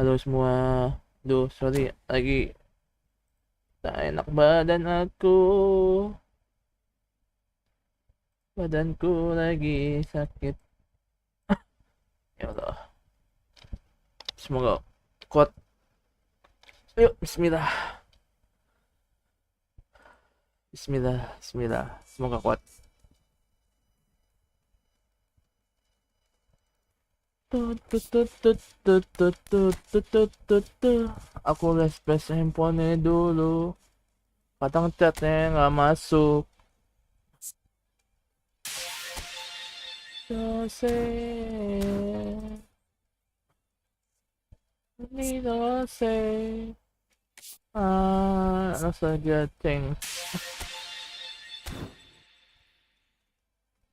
Halo semua. Duh, sorry lagi tak enak badan aku. Badanku lagi sakit. Ya Allah. Semoga kuat. Yuk, bismillah. Bismillah, bismillah. Semoga kuat. Aku refresh handphone dulu. Kadang chatnya nggak masuk. Nostalgia thing.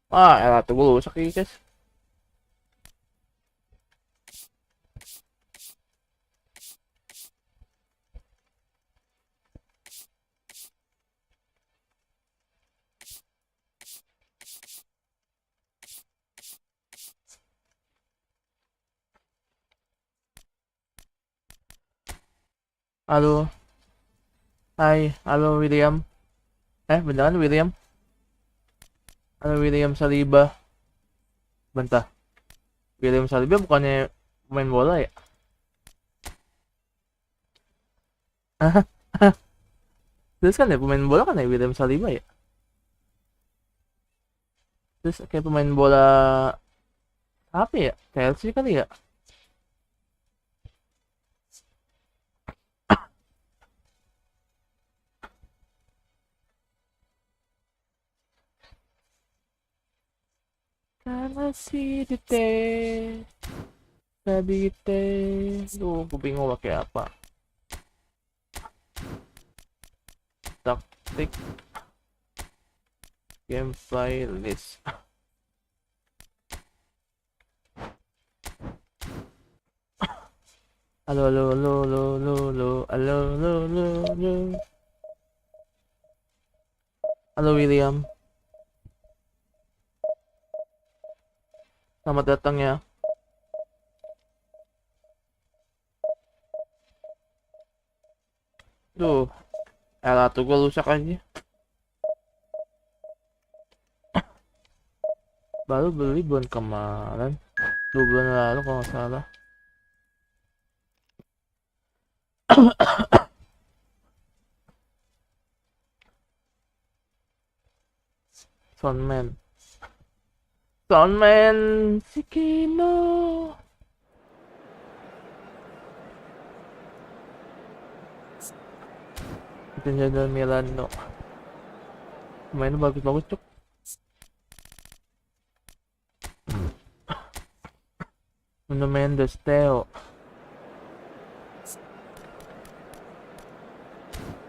Elah tunggu sakit guys. Halo. Hai, halo William. Beneran William? Halo William Saliba. Bentar. William Saliba bukannya pemain bola ya? Terus kan ya pemain bola kan ya William Saliba ya? Terus kayak pemain bola apa ya? Chelsea kali ya? Karena si Dite Sabite. Duh, gue bingung pakai apa. Taktik gameplay list. Halo halo halo halo halo halo halo halo halo halo. Halo William. Selamat datang ya. Duh, L1 gue rusak aja. Baru beli bulan kemarin, 2 bulan lalu kalau nggak salah. Soundman Sikino. Kita jalan Milano. Mainnya bagus-bagus cuk. Mendes Theo.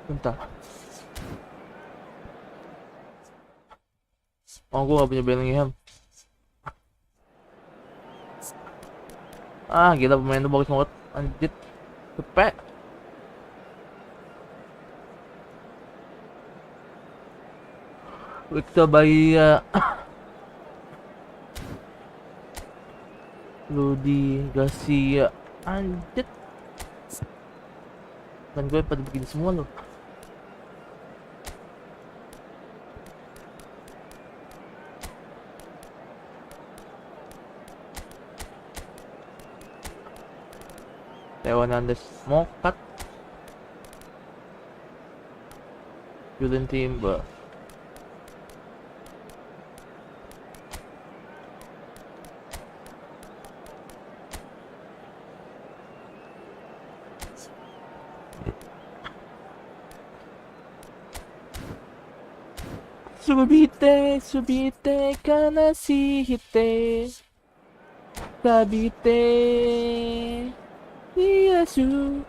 Bentar. Oh, gue gak punya Bellingham. Ah, gila pemain itu bagus banget. Anjir. Spek. Victor Bahia. Ludi Garcia. Anjir. Kan gue pada bikin semua loh. Theo Hernandez Mokat. Julian Timber. Subite kanashite Sabite Yesu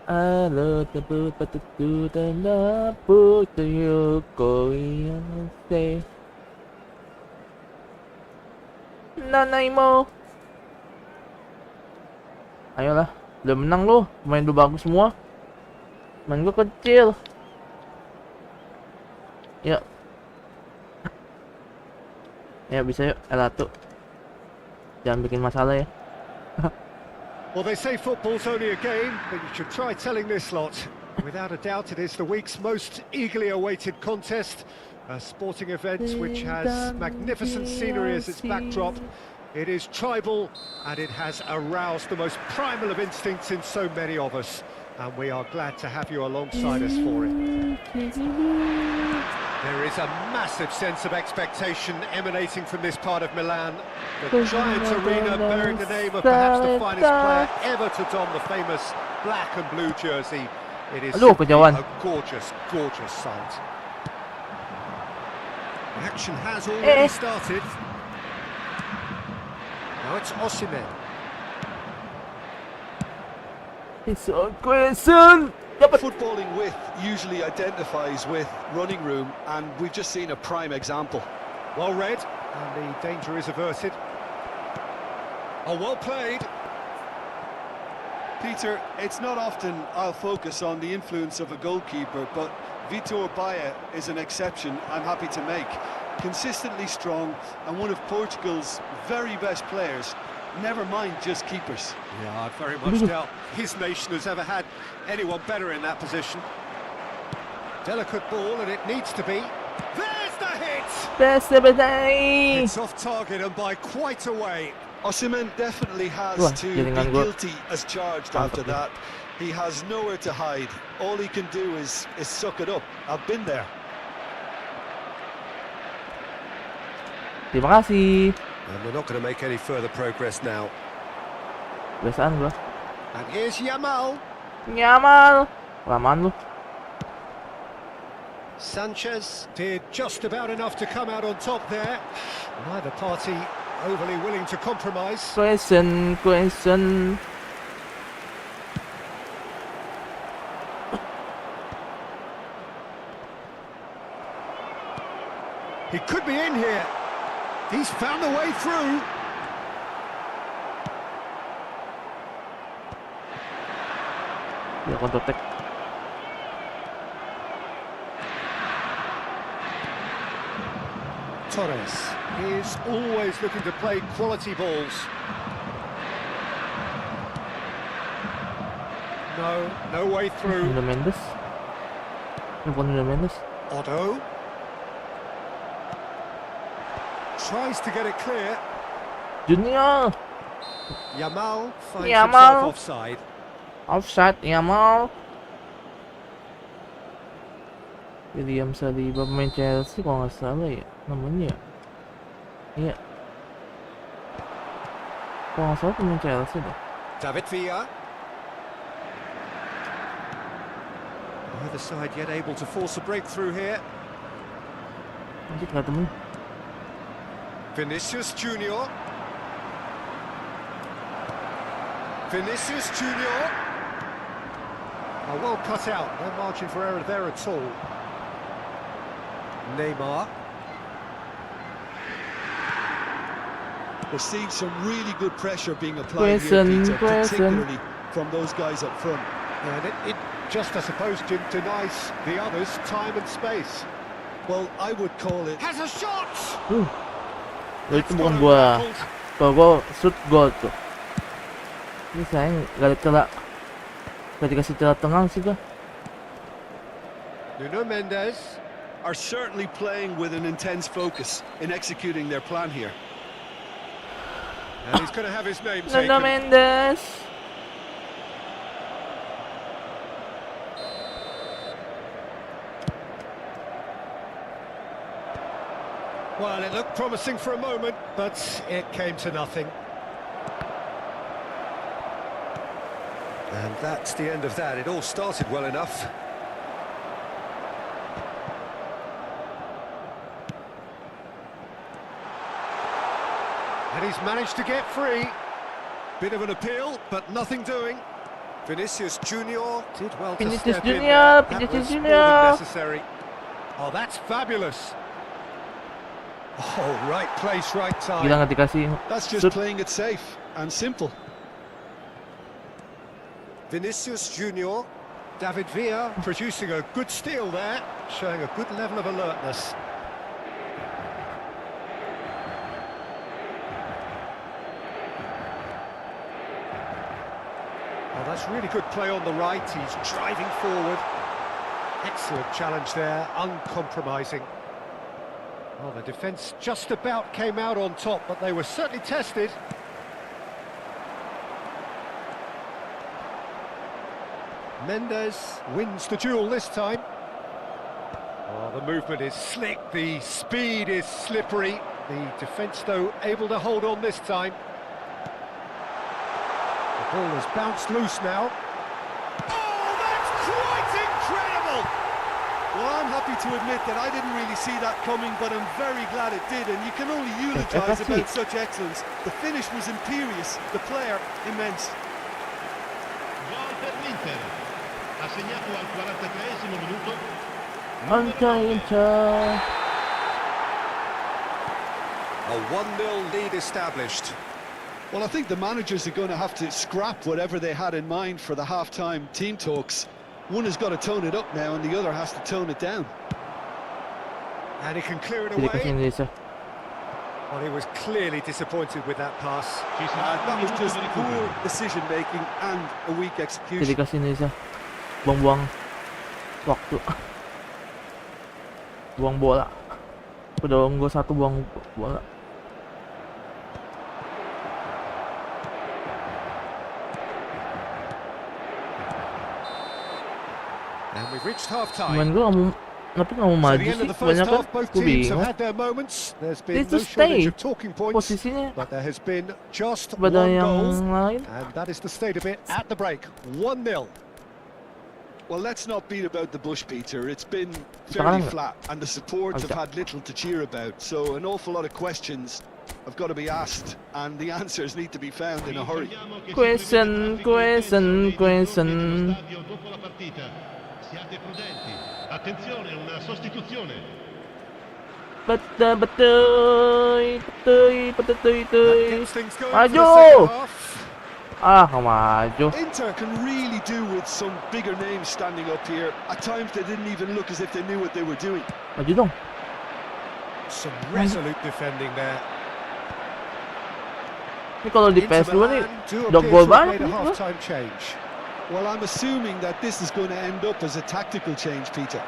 Alo tebut patutu tanapu tuyoko yase Nanay mo. Ayolah, udah menang loh. Main udah bagus semua. Main gue kecil. Ya. Ya bisa yuk L1. Jangan bikin masalah ya. Well, they say football's only a game, but you should try telling this lot. Without a doubt, it is the week's most eagerly awaited contest. A sporting event which has magnificent scenery as its backdrop. It is tribal, and it has aroused the most primal of instincts in so many of us. And we are glad to have you alongside us for it. There is a massive sense of expectation emanating from this part of Milan. The Giants Arena bearing the name of perhaps the finest player ever to don the famous black and blue jersey. It is simply a gorgeous, gorgeous sight. The action has already started. Now it's Osimhen. It's a question. Footballing with usually identifies with running room, and we've just seen a prime example. Well read, and the danger is averted. Oh, well played. Peter, it's not often I'll focus on the influence of a goalkeeper, but Vitor Baia is an exception I'm happy to make. Consistently strong and one of Portugal's very best players. Never mind just keepers. Yeah, I very much doubt his nation has ever had anyone better in that position. Delicate ball, and it needs to be. There's the hit! Best of the day! It's off target and by quite a way. Osimhen definitely has Wah, to be jaringan gua. guilty as charged Mantap after nih. that. He has nowhere to hide. All he can do is suck it up. I've been there. Terima kasih. And they're not going to make any further progress now. Biasaan gua. And here's Yamal. Nyamal. Lamaan lu. Sanchez did just about enough to come out on top there. Neither party overly willing to compromise. Question. He could be in here. He's found a way through. Ya, counter attack. Torres is always looking to play quality balls. No way through. Nuno Mendes. Bukan Nuno Mendes. Otto tries to get it clear. Junior. Yamal finds Yamal. himself offside. Offside, Yamal. William Saliba pemain Chelsea kalau nggak salah ya namanya. Iya. Kalau nggak salah pemain Chelsea deh. David Villa. Neither side yet able to force a breakthrough here. Lanjut nggak temen? Vinicius Junior. Vinicius Junior. Well cut out. No margin for error there at all. Neymar. We're seeing some really good pressure being applied here, Peter, particularly from those guys up front. And it just, I suppose, denies the others time and space. Well, I would call it... Has a shot! Itu bukan gua. Kalau gua shoot goal tuh. Ini sayang gak ada celah. Gak dikasih celah tengah sih gua. Nuno Mendes are certainly playing with an intense focus in executing their plan here. and he's going to have his name taken. Nuno Mendes. Well, it looked promising for a moment, but it came to nothing. And that's the end of that. It all started well enough. And he's managed to get free. Bit of an appeal, but nothing doing. Vinicius Junior did well to step in there. That was more than necessary. Oh, that's fabulous. Oh, right place, right time. Gila nggak dikasih. That's just playing it safe and simple. Vinicius Junior. David Villa producing a good steal there, showing a good level of alertness. Oh, that's really good play on the right. He's driving forward. Excellent challenge there, uncompromising. Well, the defence just about came out on top, but they were certainly tested. Mendes wins the duel this time. Oh, the movement is slick, the speed is slippery. The defence, though, able to hold on this time. The ball has bounced loose now. Oh, that's quite incredible! Well, I'm happy to admit that I didn't really see that coming, but I'm very glad it did, and you can only eulogise about such excellence. The finish was imperious, the player immense. Gol per l'Inter. Ha segnato al 43esimo minuto. A 1-0 lead established. Well, I think the managers are going to have to scrap whatever they had in mind for the half-time team talks. One has got to tone it up now, and the other has to tone it down. And he can clear it Jadi kasih away. Indonesia. Well, he was clearly disappointed with that pass. That was just poor decision-making and a weak Jadi execution. kasih Indonesia. Buang-buang waktu. Buang bola. Udah gol satu buang bola. And we've reached half-time. Main gue kenapa nggak mau So maju the end of sih? the first Banyak kan half, both gue teams have bingung. had their moments. There's They been no just shortage stay. of talking points, Posisinya but there has been just pada one yang goal, lain. and that is the state of it at the break. 1-0. Well, let's not beat about the bush, Peter. It's been Sekarang fairly flat, and the supports have Okay. had little to cheer about. So an awful lot of questions have got to be asked, and the answers need to be found in a hurry. Question. Siate prudenti. Attenzione, una sostituzione. That gets things going for the Maju. second half. Nggak maju. Inter can really do with some bigger names standing up here. At times they didn't even look as if they knew what they were doing. Maju dong. Some resolute defending there. Ini kalau di Inter PS2 nih Milan do udah appear gol to have banget made a nih. half-time change. Well, I'm assuming that this is going to end up as a tactical change, Peter.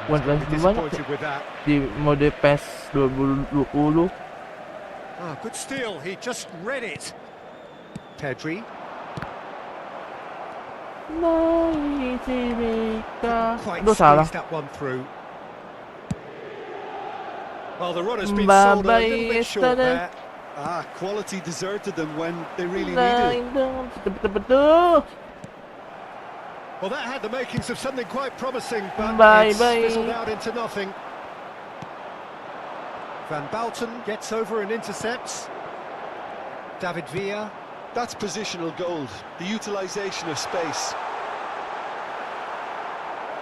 Bukan lebih banyak Disappointed with that. di mode PES 2020. Ah, good steal. He just read it. Pedri. Quite Aduh salah. squeezed that one through. Well, the run has been sold a little bit short there. Ah, quality deserted them when they really needed it. Betul. Well, that had the makings of something quite promising, but Bye, it's bye. fizzled out into nothing. Van Bouten gets over and intercepts. David Villa. That's positional gold, the utilisation of space.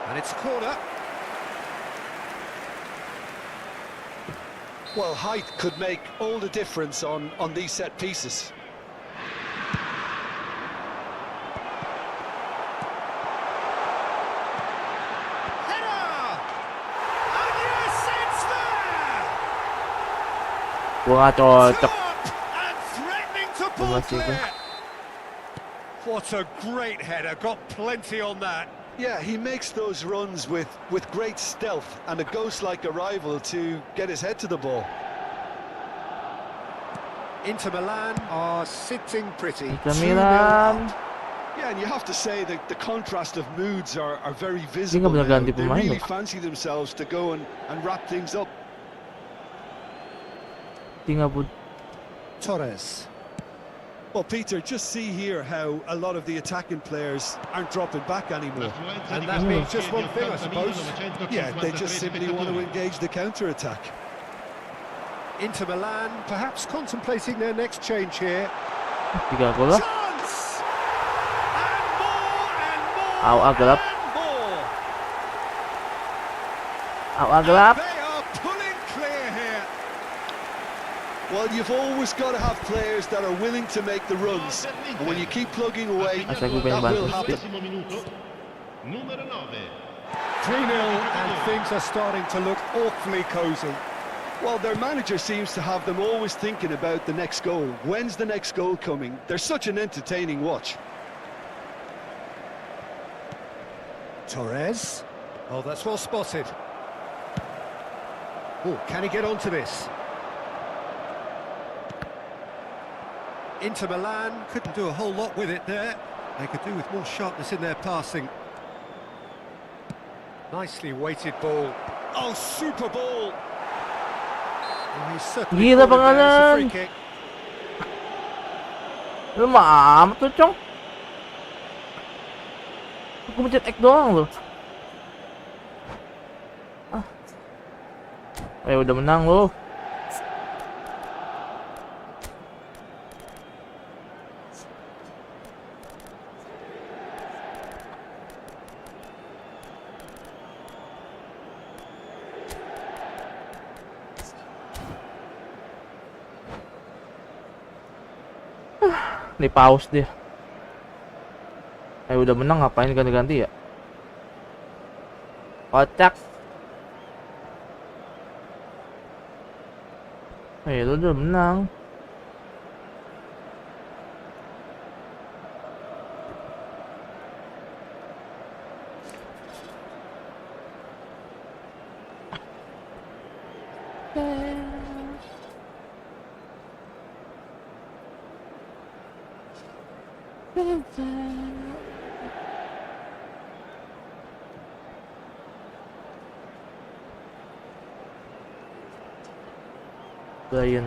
And it's a corner. Well, height could make all the difference on these set pieces. Header! And yes, it's there! Gua nggak cocok. Up and threatening to pull Donasi gua. clear. What a great header, got plenty on that. Yeah, he makes those runs with great stealth and a ghost-like arrival to get his head to the ball. Inter Milan are sitting pretty. Inter 2-0 Milan. up. Yeah, and you have to say that the contrast of moods are very Dia visible nggak bener now. ganti They pemain really loh. fancy themselves to go and wrap things up. Tinggal Torres. Well, Peter, just see here how a lot of the attacking players aren't dropping back anymore. And that means just one thing, I suppose. Yeah, they just simply want to engage the counter-attack. Inter Milan perhaps contemplating their next change here. 3 gol lah. Chance! And more Aw, gelap. and more. Gelap. They are pulling clear here. Well, you've always got to have players that are willing to make the runs. And when you keep plugging away, Masa gue that pengen will bantu happen. sedikit. Numero 9. 3-0 and things are starting to look awfully cosy. Well, their manager seems to have them always thinking about the next goal. When's the next goal coming? They're such an entertaining watch. Torres. Oh, that's well spotted. Oh, can he get onto this? Inter Milan couldn't do a whole lot with it there. They could do with more sharpness in their passing. Nicely weighted ball. Oh, super ball! Oh, he's certainly Gila called it there. It's a pangalan. free kick. Lu mah amat tuh, Cong. Aku pencet X doang loh. Udah menang loh. Nih pause dia. Udah menang ngapain ganti-ganti ya? Kocak. Lu udah menang. Brian.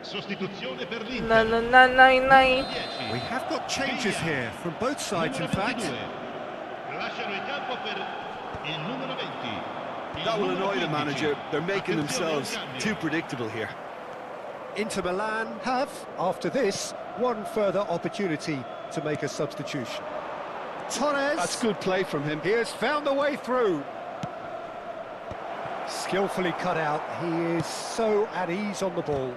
Sostituzione per Na l'Inter. na na na na. We have got changes here from both sides, in fact. Lasciano il campo per il numero 20. That will annoy the manager. They're making themselves too predictable here. Inter Milan have, after this, one further opportunity to make a substitution. Torres. That's good play from him. He has found the way through. Skillfully cut out. He is so at ease on the ball.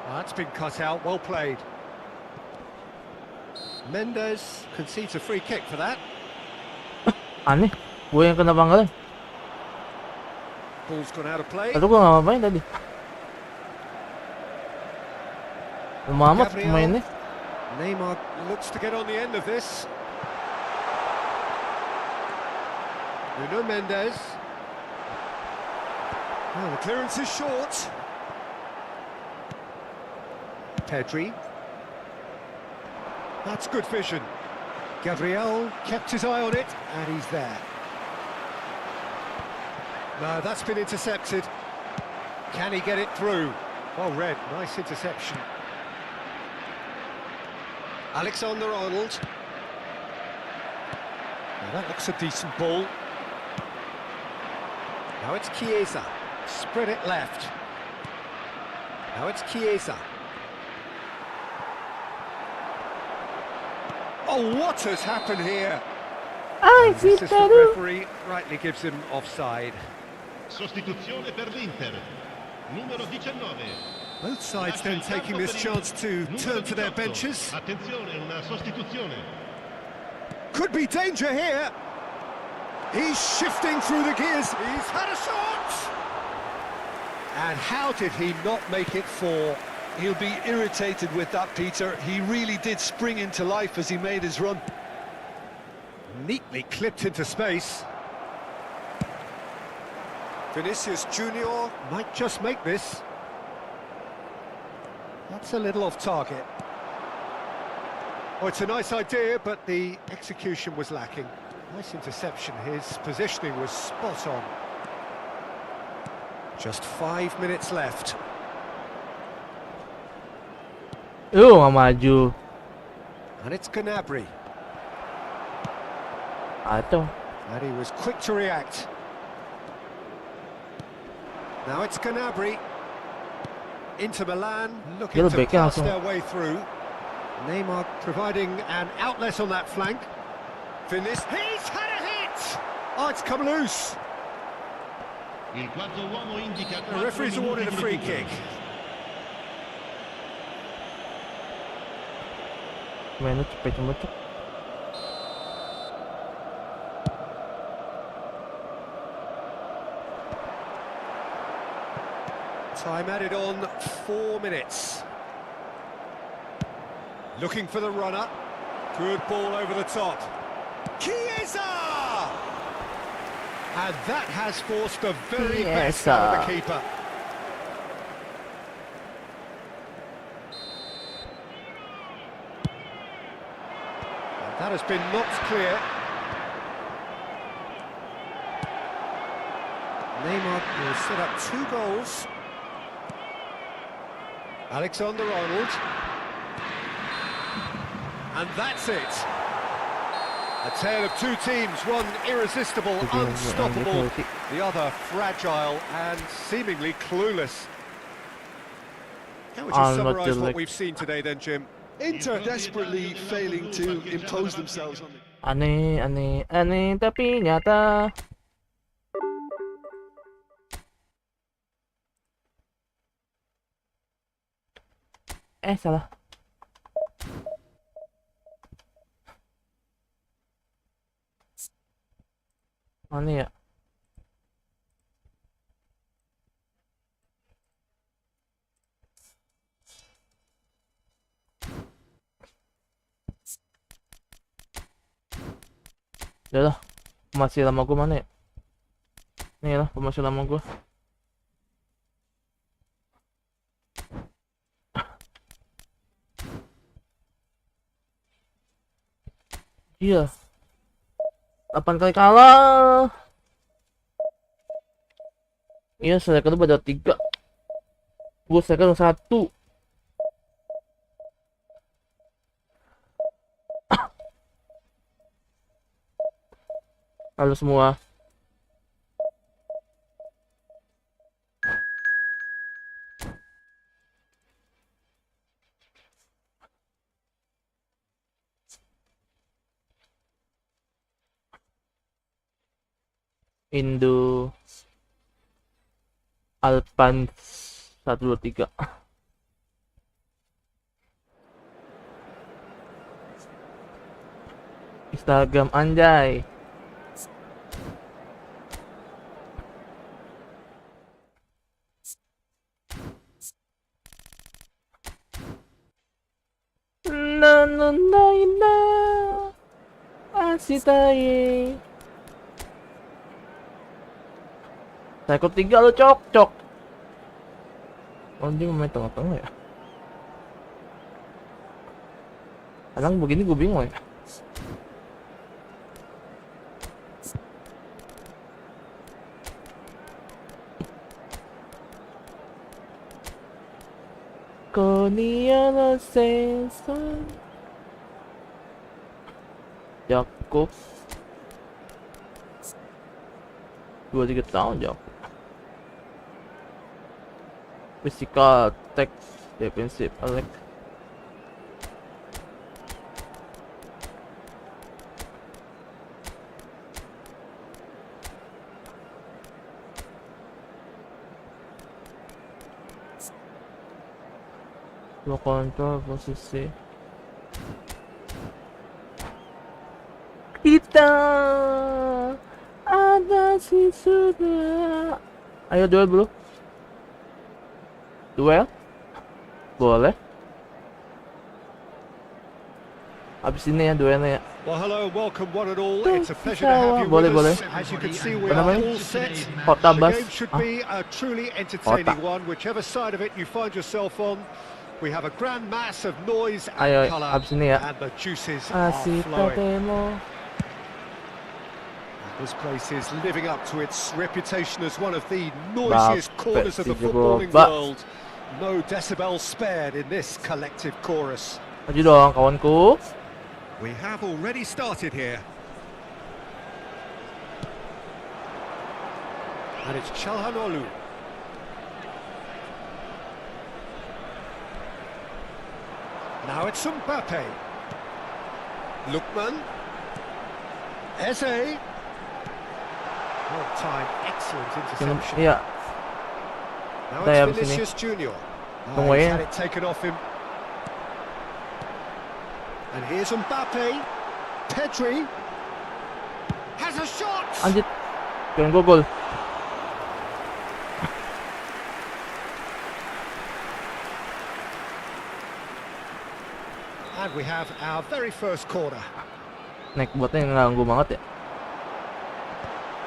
That's been cut out. Well played. Mendes concedes a free kick for that. Aneh, gue yang kena banggal. Ball's gone out of play. Lalu gue nggak ngapain tadi. Lama amat pemainnya. Neymar looks to get on the end of this. Nuno Mendes. Oh, the clearance is short. Pedri. That's good vision. Gabriel kept his eye on it, and he's there. No, that's been intercepted. Can he get it through? Well read, nice interception. Alexander-Arnold. Now that looks a decent ball. Now it's Chiesa. Spread it left. Now it's Chiesa. Oh, what has happened here? Ay, The sí, assistant pero. referee rightly gives him offside. Sostituzione per l'Inter. Numero 19. Both sides then taking this chance to turn to their benches. Attenzione, una sostituzione. Could be danger here. He's shifting through the gears. He's had a shot. And how did he not make it four? He'll be irritated with that, Peter. He really did spring into life as he made his run. Neatly clipped into space. Vinicius Junior might just make this. That's a little off target. Oh, it's a nice idea, but the execution was lacking. Nice interception. His positioning was spot on. Just 5 minutes left. Nggak maju. And it's Gnabry. Atau. And he was quick to react. Now it's Gnabry. Inter Milan looking Dia to backnya pass langsung. their way through. Neymar providing an outlet on that flank. He's had a hit! Oh, it's come loose. Il quarto uomo indica The referee's awarded a free kick. Mainnya cepet-cepet. Time added on 4 minutes. Looking for the runner. Good ball over the top. Chiesa! And that has forced the very best out of the keeper. And that has been knocked clear. Neymar will set up 2 goals. Alexander-Arnold. And that's it. A tale of 2 teams, one irresistible, unstoppable, the other fragile and seemingly clueless. How would you summarise what we've seen today then, Jim? Inter desperately failing to impose themselves on the... Aneh tapi nyata. Salah. Mana ya? Udah lah, masih lama gue mana ya? Nih lah, masih lama gue. Iya. 8 kali kalah. Iya, striker itu ada 3. Gue striker 1. Halo semua. Indo Alpan 123. Instagram anjay. Na na na na asitai. Saya ikut 3 lo cok. Oh dia main tengah-tengah ya. Kadang begini gue bingung ya. Konia no senso Jakub 2-3 tahun Jakub. Physical, tech, defensive, elect. Lo kontrol posisi. Kita ada si sudah. Ayo duel bro. Duel? Boleh. Habis ini ya duelnya ya. Well, hello, welcome one and all. It's a pleasure to have you Boleh, with boleh. us. As you can see, we Apa are namanya? all set. Kota The Bas. game should be a truly entertaining one, whichever side of it you find yourself on. We have a grand mass of noise and Ayo, colour, habis ini ya. and the juices are Asita flowing. demo. This place is living up to its reputation as one of the noisiest Bape, corners of the tiga footballing gol, Bak. world. No decibels spared in this collective chorus. Maju dong kawanku. We have already started here. And it's Çalhanoğlu. Now it's Mbappe. Lookman. Eze. Well timed, excellent interception. Iya, Now Saya it's habis ini. Vinicius Junior. Tunggu He's ya. had it taken off him. And here's Mbappe. Pedri. Has a shot! anjir. Jangan gua gol. And we have our very first corner. Naik botnya nganggu banget ya.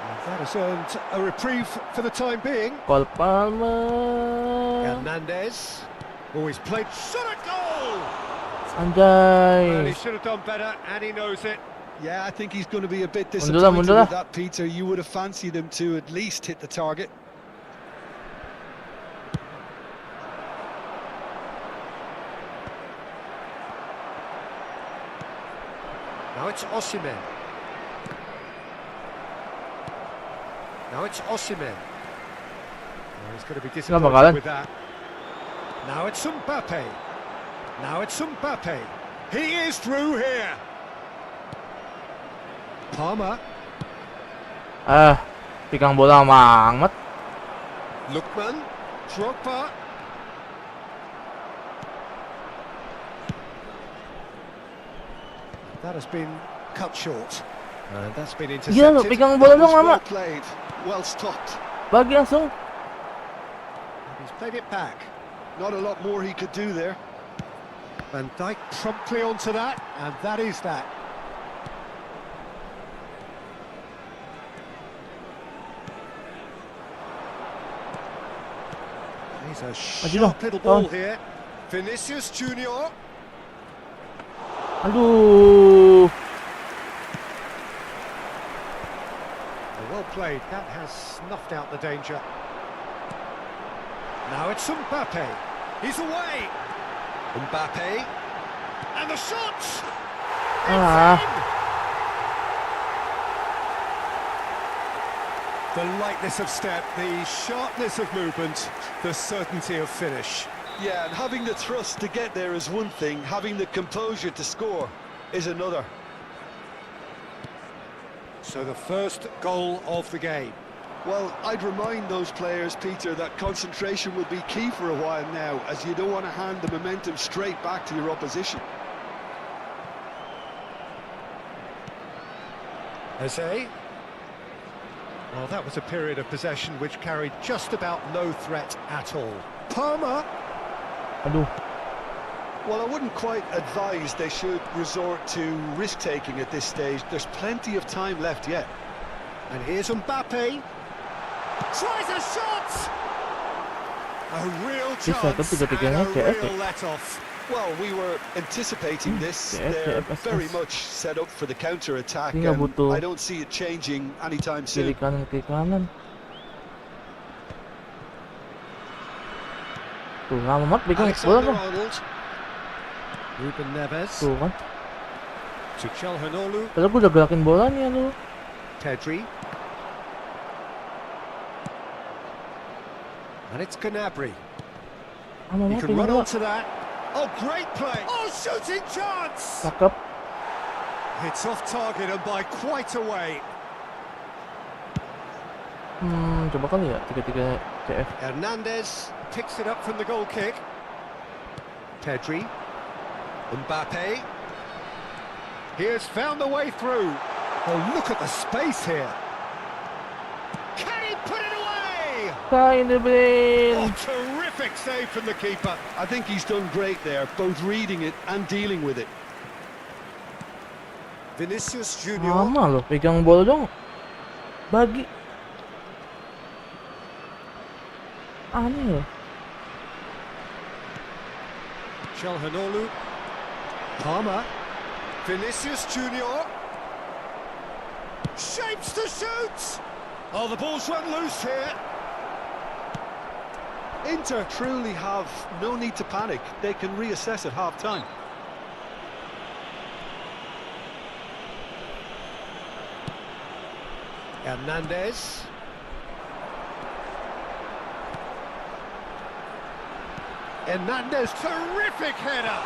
And that has earned a reprieve for the time being. Cole Palmer. Hernandez. Oh, he's played. Shot a goal! And he Anjay. should have done better, and he knows it. Yeah, I think he's going to be a bit Mundur lah, disappointed mundur lah. with that, Peter. You would have fancied him to at least hit the target. Now it's Osimhen. Now it's Osimhen. Oh, he's going to be bakalan. disappointed with that. Now it's Mbappe. Now it's Mbappe. He is through here. Palmer. Pegang bola amat. Lookman. Drogba. That has been cut short. And that's been intercepted. Gila lo, pegang bola That was dong well amat. played, well stopped. Bagi langsung. He's played it back. Not a lot more he could do there. Van Dijk promptly onto that, and that is that. He's a sharp little ball here. Vinicius Junior. Aduh. played. That has snuffed out the danger. Now it's Mbappe. He's away. Mbappe. And the shot! The lightness of step, the sharpness of movement, the certainty of finish. Yeah, and having the thrust to get there is one thing, having the composure to score is another. So the first goal of the game. Well, I'd remind those players, Peter, that concentration will be key for a while now, as you don't want to hand the momentum straight back to your opposition. Jose. Well, that was a period of possession which carried just about no threat at all. Palmer. Aduh. Well, I wouldn't quite advise they should resort to risk-taking at this stage. There's plenty of time left yet. And here's Mbappe. Tries a shot! A real chance and a real let-off. Well, we were anticipating this. They're very much set up for the counter-attack, Ini nggak and butuh I don't see it changing anytime kiri soon. kanan. Tuh, lama banget pegang bola kan. Arnold. Ruben Neves. Tuh kan. To Chalhanoglu. Padahal gue udah gerakin bolanya lu. Pedri. And it's Gnabry. Lama He banget can pegang run bola. onto that. Oh, great play! Oh, shooting chance! Cakep. It's off target and by quite a way. Coba kali ya 3-3 CF. Hernandez picks it up from the goal kick. Pedri. Mbappe. He has found the way through. Oh, look at the space here. Can he put it away? Kain De Bruyne. Oh, terrific save from the keeper. I think he's done great there, both reading it and dealing with it. Vinicius Junior. Lama loh pegang bola dong. Bagi. Aneh loh. Chalhanoglu. Palmer. Vinicius Junior. Shapes to shoot. Oh, the ball's run loose here. Inter truly have no need to panic. They can reassess at half-time. Hernandez. Hernandez, terrific header.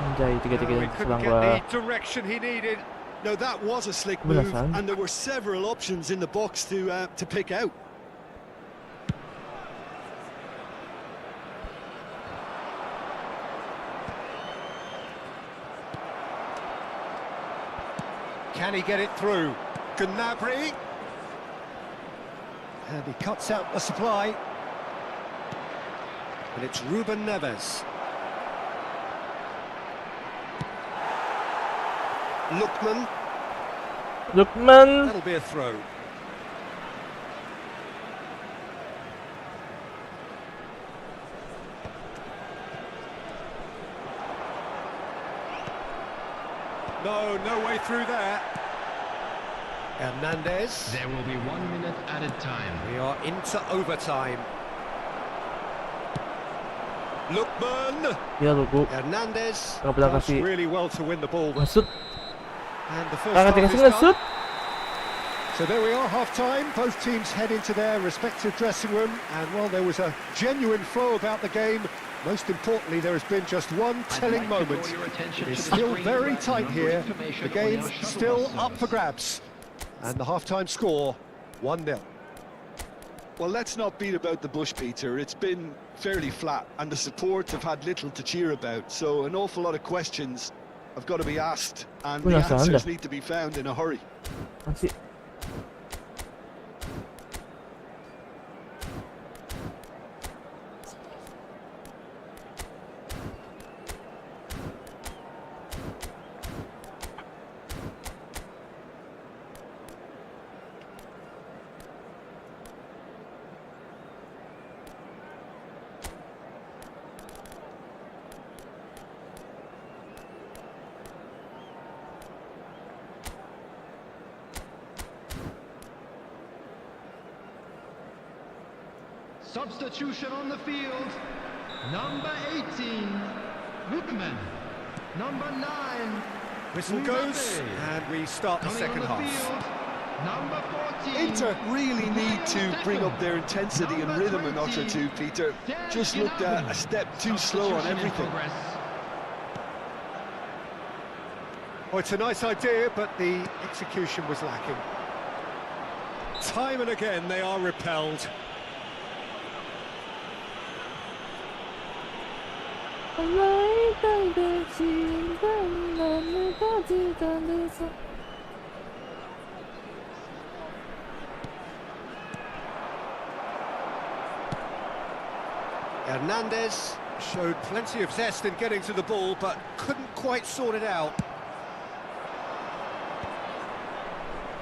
Anjay, 3-3 No, he couldn't selang get gua. the direction he needed. No, that was a slick Bener, move, San. and there were several options in the box to pick out. Can he get it through? Gnabry. And he cuts out the supply. And it's Ruben Neves. Lukman. That'll be a throw. No way through there. Hernandez. There will be 1 minute added time. We are into overtime. Lukman. Ya lu gua Hernandez Nggak pernah does kasih really well to win the ball. ngesut. And the first Kagak half dikasih is done. ngesut. So there we are, half-time. Both teams head into their respective dressing room. And, well, there was a genuine flow about the game. Most importantly, there has been just one telling moment. It's still very tight here. The game's still up for grabs. And the half-time score, 1-0. Well, let's not beat about the bush, Peter. It's been fairly flat, and the support have had little to cheer about. So an awful lot of questions have got to be asked, and the Penasaran answers dah. need to be found in a hurry. Masih. Substitution on the field. Number 18, Lookman. Number 9, Whistle goes, and we start the coming second on the half. field. Number 14. Inter really need to bring up their intensity and rhythm a notch or two, Peter. Just looked a step too slow on everything. Oh, it's a nice idea, but the execution was lacking. Time and again they are repelled. Hernandez showed plenty of zest in getting to the ball, but couldn't quite sort it out.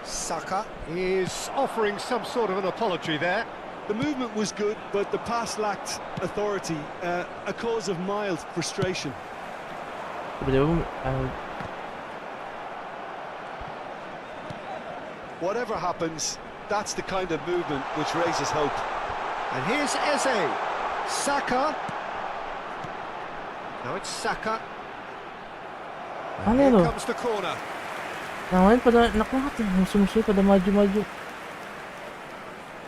Saka is offering some sort of an apology there. The movement was good, but the pass lacked authority, a cause of mild frustration. Whatever happens, that's the kind of movement which raises hope. And here's Eze. Saka. Now it's Saka. And here comes the corner. Yang lain pada nakakati, musuh-musuhnya pada maju-maju.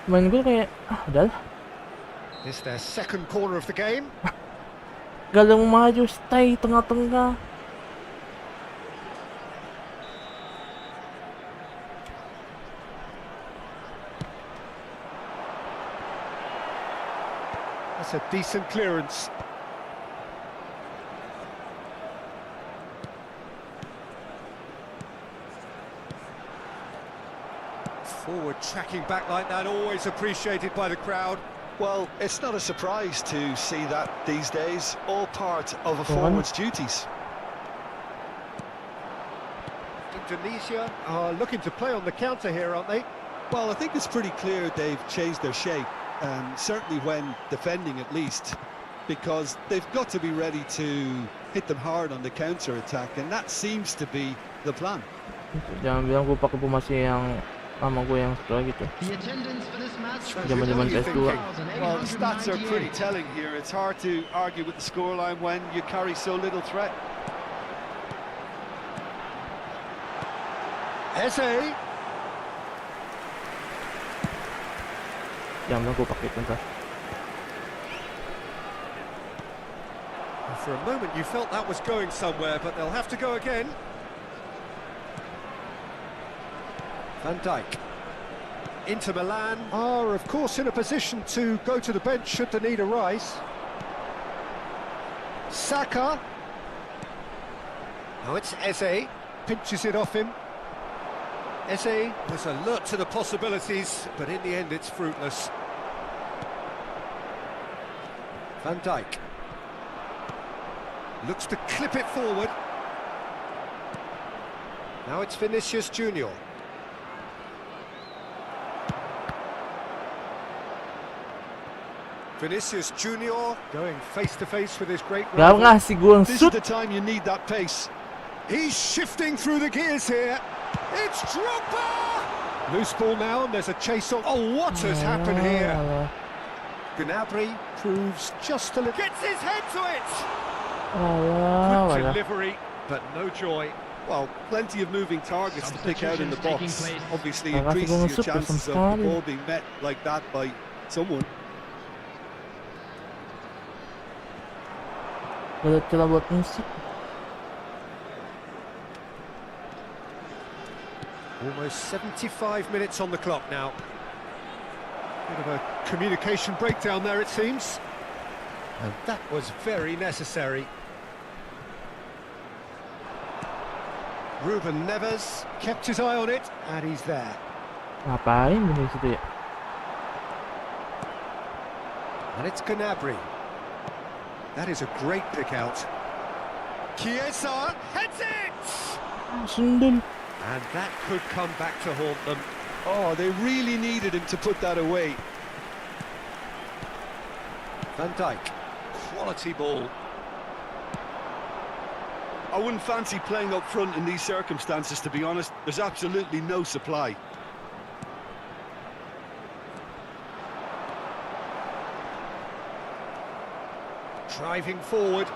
Main gue kayak, udah lah. It's their second corner of the game. Galang maju, stay tengah-tengah. That's a decent clearance. Forward tracking back like that, always appreciated by the crowd. Well, it's not a surprise to see that these days, all part of a forward's duties. Indonesia are looking to play on the counter here, aren't they? Well, I think it's pretty clear they've changed their shape, certainly when defending at least, because they've got to be ready to hit them hard on the counter-attack, and that seems to be the plan. Jangan bilang gue pakai pemain yang sama gue yang setelah gitu. Zaman-zaman PS2. Well, the stats are pretty telling here. It's hard to argue with the scoreline when you carry so little threat. Eze. Jangan bilang gue pakai bentar. For a moment you felt that was going somewhere, but they'll have to go again. Van Dijk. Inter Milan are, of course, in a position to go to the bench should the need arise. Saka. Now it's Eze. Pinches it off him. Eze was alert to the possibilities, but in the end it's fruitless. Van Dijk. Looks to clip it forward. Now it's Vinicius Junior. Vinicius Junior going face to face with his great Gak rival. ngasih gue This is shoot. the time you need that pace. He's shifting through the gears here. It's Drogba! Loose ball now, and there's a chase on. Oh, what has happened here? Gnabry proves just a little. Gets his head to it! Good delivery, but no joy. Well, plenty of moving targets to pick out in the box. Obviously Well, that's increases gonna your suit with chances some of the style. ball being met like that by someone. Boleh coba buat musik. Almost 75 minutes on the clock now. Bit of a communication breakdown there, it seems. And that was very necessary. Ruben Neves kept his eye on it, and he's there. Ngapain di situ ya? And it's Gnabry. That is a great pick out. Chiesa heads it! Sundul. And that could come back to haunt them. Oh, they really needed him to put that away. Van Dijk, quality ball. I wouldn't fancy playing up front in these circumstances, to be honest. There's absolutely no supply. Driving forward.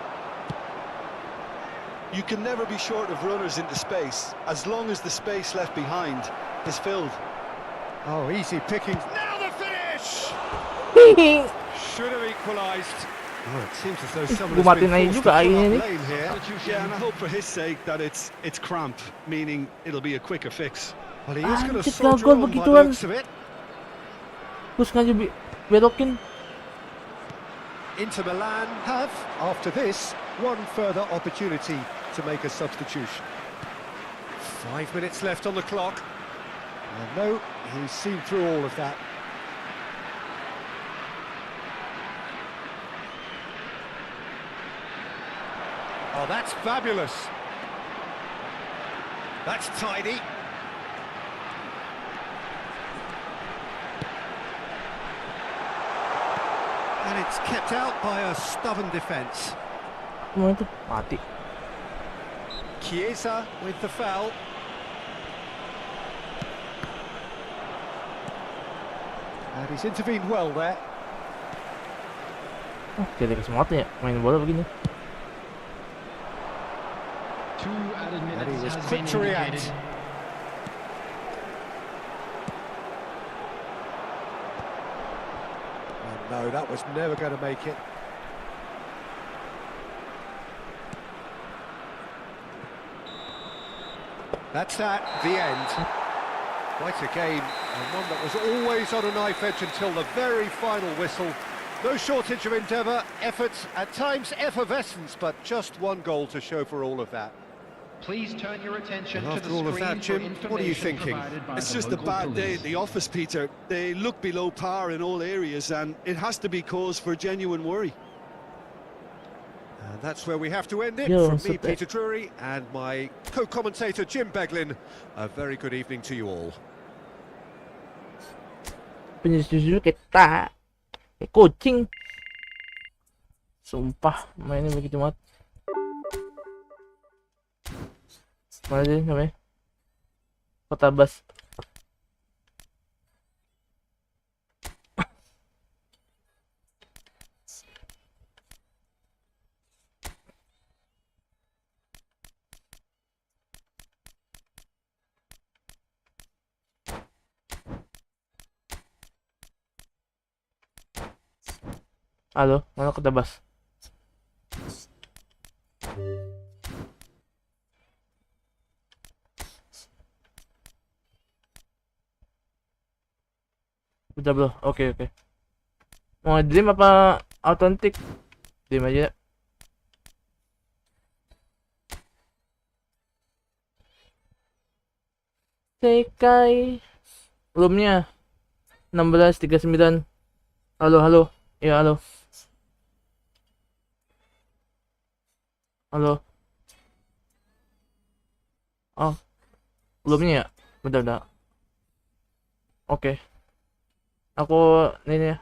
You can never be short of runners into space, as long as the space left behind is filled. Oh, easy pickings. Now the finish! Should have equalised. Oh, it seems as though someone has been Gumatin na forced to juga pull ini up nih. lane here. Yeah, and I hope for his sake that it's cramp, meaning it'll be a quicker fix. Well, he is going to Anjir, soldier gol on by the begituan. looks of it. Terus ngaju belokin. Inter Milan have, after this, one further opportunity to make a substitution. 5 minutes left on the clock. And no, he's seen through all of that. Oh, that's fabulous. That's tidy. And it's kept out by a stubborn defence. Mau itu mati. Chiesa with the foul. And he's intervened well there. Oh, jadi semuanya ya main bola begini. And he was quick to react. Oh, no, that was never going to make it. That's that, the end. Quite a game, and one that was always on a knife edge until the very final whistle. No shortage of endeavour, effort, at times effervescence, but just one goal to show for all of that. Please turn your attention And to after the all of screen that, Jim, for what are you information thinking? provided by It's the just a local bad day police. at the office, Peter. They look below par in all areas, and it has to be cause for genuine worry. And that's where we have to end it. Yeah, From so me, that- Peter Drury, and my co-commentator, Jim Beglin. A very good evening to you all. Penjujur kayak kucing. Sumpah mainnya begitu banget. Mana sih namanya? Kota Bas. Halo, mana Kota Bas? Udah belum? Oke. Mau dream apa autentik? Dream aja. Sekai. Belumnya 16:39. Halo. Ya, halo. Halo. Oh. Belumnya ya? Bentar. Oke. Aku ini ya.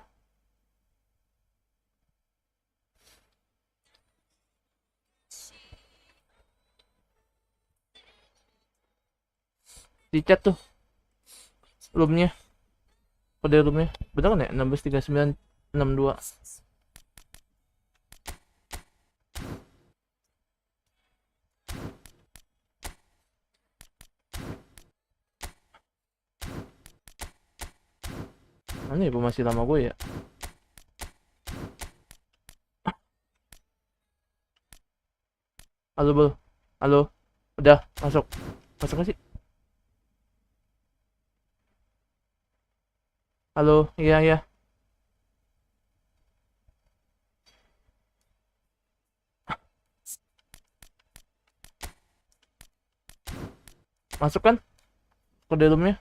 Di chat tuh. Roomnya. Kode roomnya. Bener kan ya? 163962. Mana ya masih lama gue ya? Halo, Bro. Halo. Udah masuk. Masuk gak sih? Halo, iya. Masuk kan? Kode roomnya.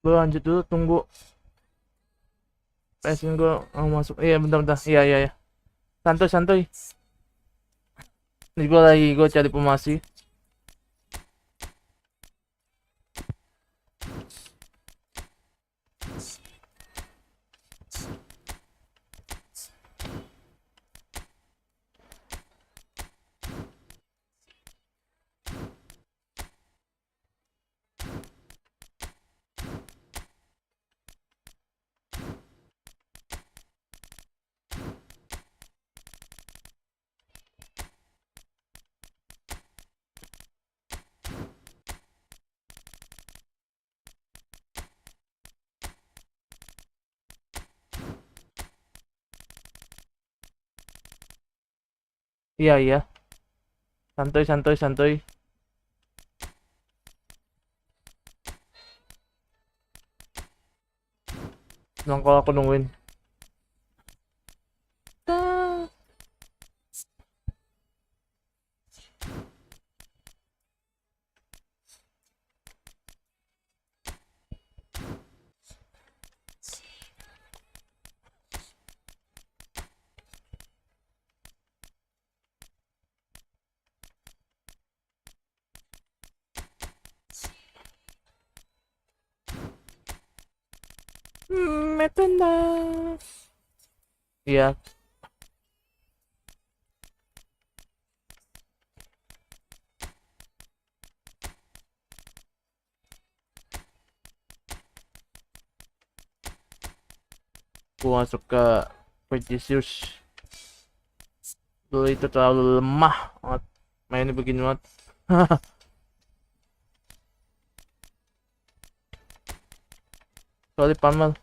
Bro, lanjut dulu, tunggu. Pesin gue mau masuk. Iya, bentar. Iya. Santuy. Ini gue cari pemasi. Iya, iya. Santuy, santuy, santuy. Senang kalau aku nungguin. Metanas. Iya. Gua masuk ke Precious. Dulu itu terlalu lemah banget. Mainnya begini banget. Sorry pamer.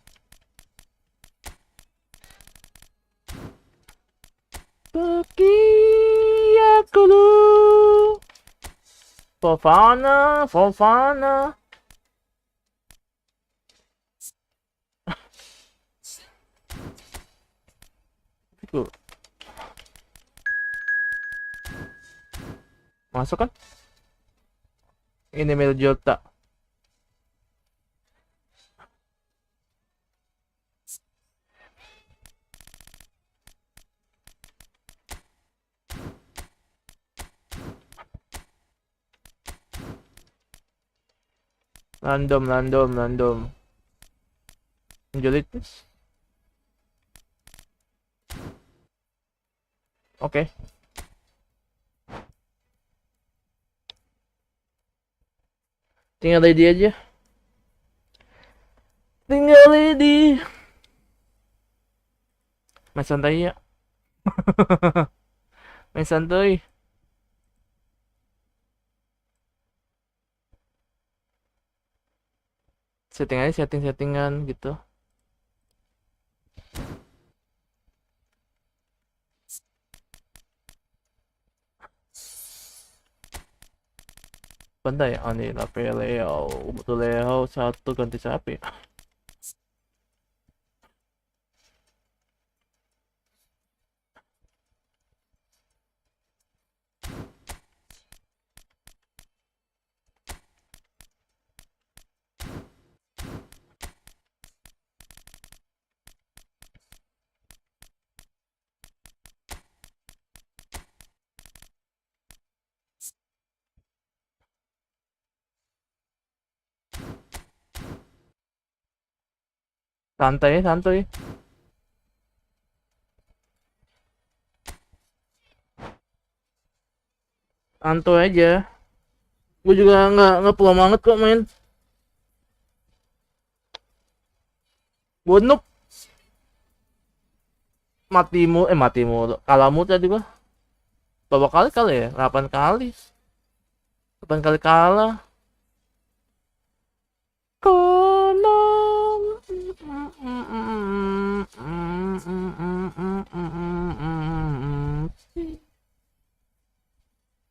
Pergi aku dulu. Fofana, Fofana. Itu masuk kan? Ini Jota. Random. Anjelitis. Oke. Tinggal lady aja. Tinggal lady. Main santai ya. Main santai. Setting aja, settingan gitu. Pandai ya, ini Leo, betul Leo satu ganti siapa ya? Santai. Santai aja. Gue juga nggak pulang banget kok main. Gue noob. Matimu kalamu tadi gua. Berapa kali ya? 8 kali. 8 kali kalah. Konon.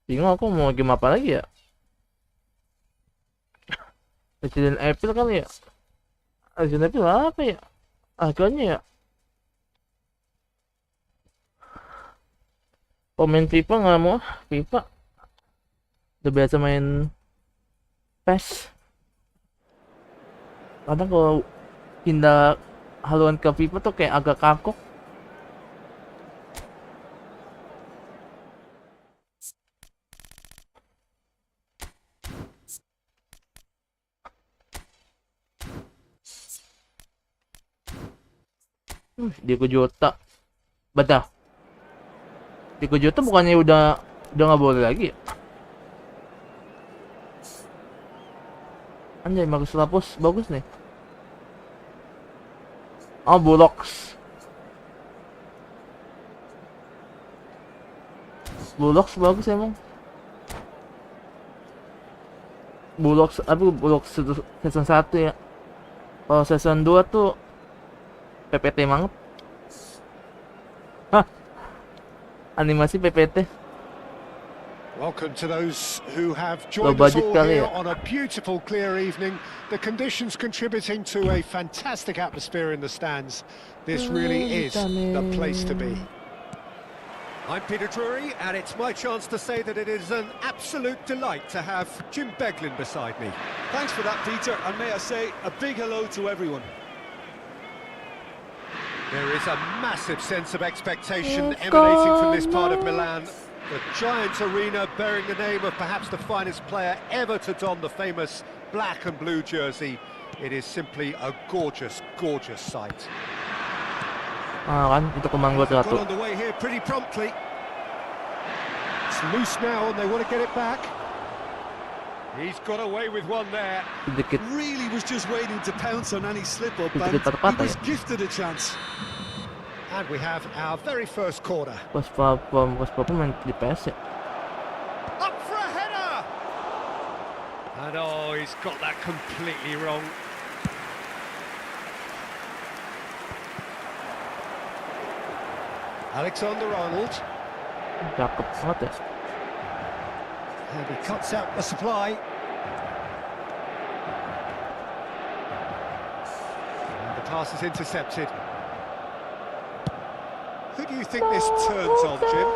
Bingung aku mau game apa lagi ya? Resident Evil kali ya? Resident Evil apa ya? Agaknya ya? Pemain FIFA nggak mau FIFA. Udah biasa main PES. Kadang kalau pindah haluan ke FIFA tuh kayak agak kaku. Diego Jota. Betah. Diego Jota bukannya udah nggak boleh lagi ya? Anjay, Marcus Lapus bagus nih. Oh, Bullocks bagus emang. Bullocks season 1 ya. Kalau season 2 tuh PPT banget. Hah. Animasi PPT. Welcome to those who have Low joined us budget all kali here ya. on a beautiful, clear evening. The conditions contributing to a fantastic atmosphere in the stands. This really is the place to be. I'm Peter Drury, and it's my chance to say that it is an absolute delight to have Jim Beglin beside me. Thanks for that, Peter, and may I say a big hello to everyone. There is a massive sense of expectation emanating from this part of Milan. The giant arena bearing the name of perhaps the finest player ever to don the famous black and blue jersey. It is simply a gorgeous, gorgeous sight. Kan, itu kemanggot Got satu. on the way here pretty promptly. It's loose now and they want to get it back. He's got away with one there. Sedikit Really was just waiting to pounce on any slip-up, and sedikit he patah-patah was ya. gifted a chance. And we have our very first corner. Pas papa main di PS ya. Up for a header! And oh, he's got that completely wrong. Alexander-Arnold. Cakep banget ya. And he cuts out the supply. And the pass is intercepted. Who do you think this turns on, Jim?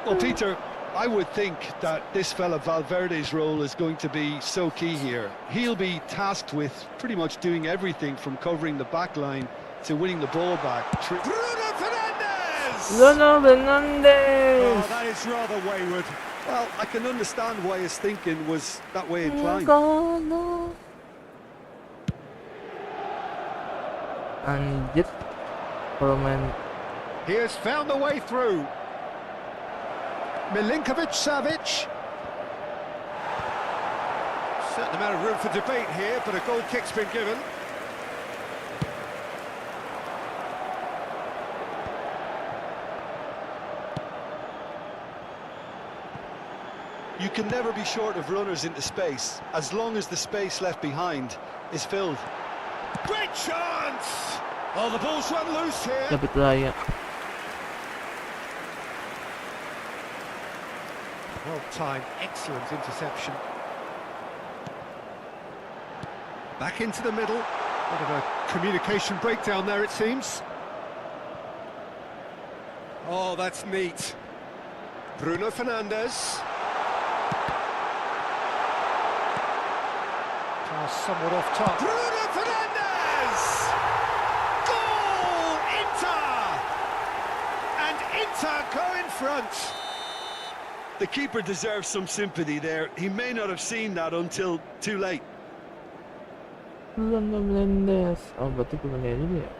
Well, Peter, I would think that this fella Valverde's role is going to be so key here. He'll be tasked with pretty much doing everything from covering the back line to winning the ball back. Bruno Fernandes! Ronaldo Fernandes. Oh, that is rather wayward. Well, I can understand why his thinking was that way inclined. Anjir. Kalau main He has found the way through. Milinkovic-Savic. Certain amount of room for debate here, but a goal kick's been given. You can never be short of runners into space, as long as the space left behind is filled. Great chance! Oh, the ball's run loose here. dapat layak. Well timed, excellent interception. Back into the middle. Bit of a communication breakdown there, it seems. Oh, that's neat. Bruno Fernandes. Pass somewhat off top. Bruno Fernandes! Goal! Inter! And Inter go in front. The keeper deserves some sympathy there. He may not have seen that until too late. Ronaldo Fernandes. Oh, berarti punya juga ya.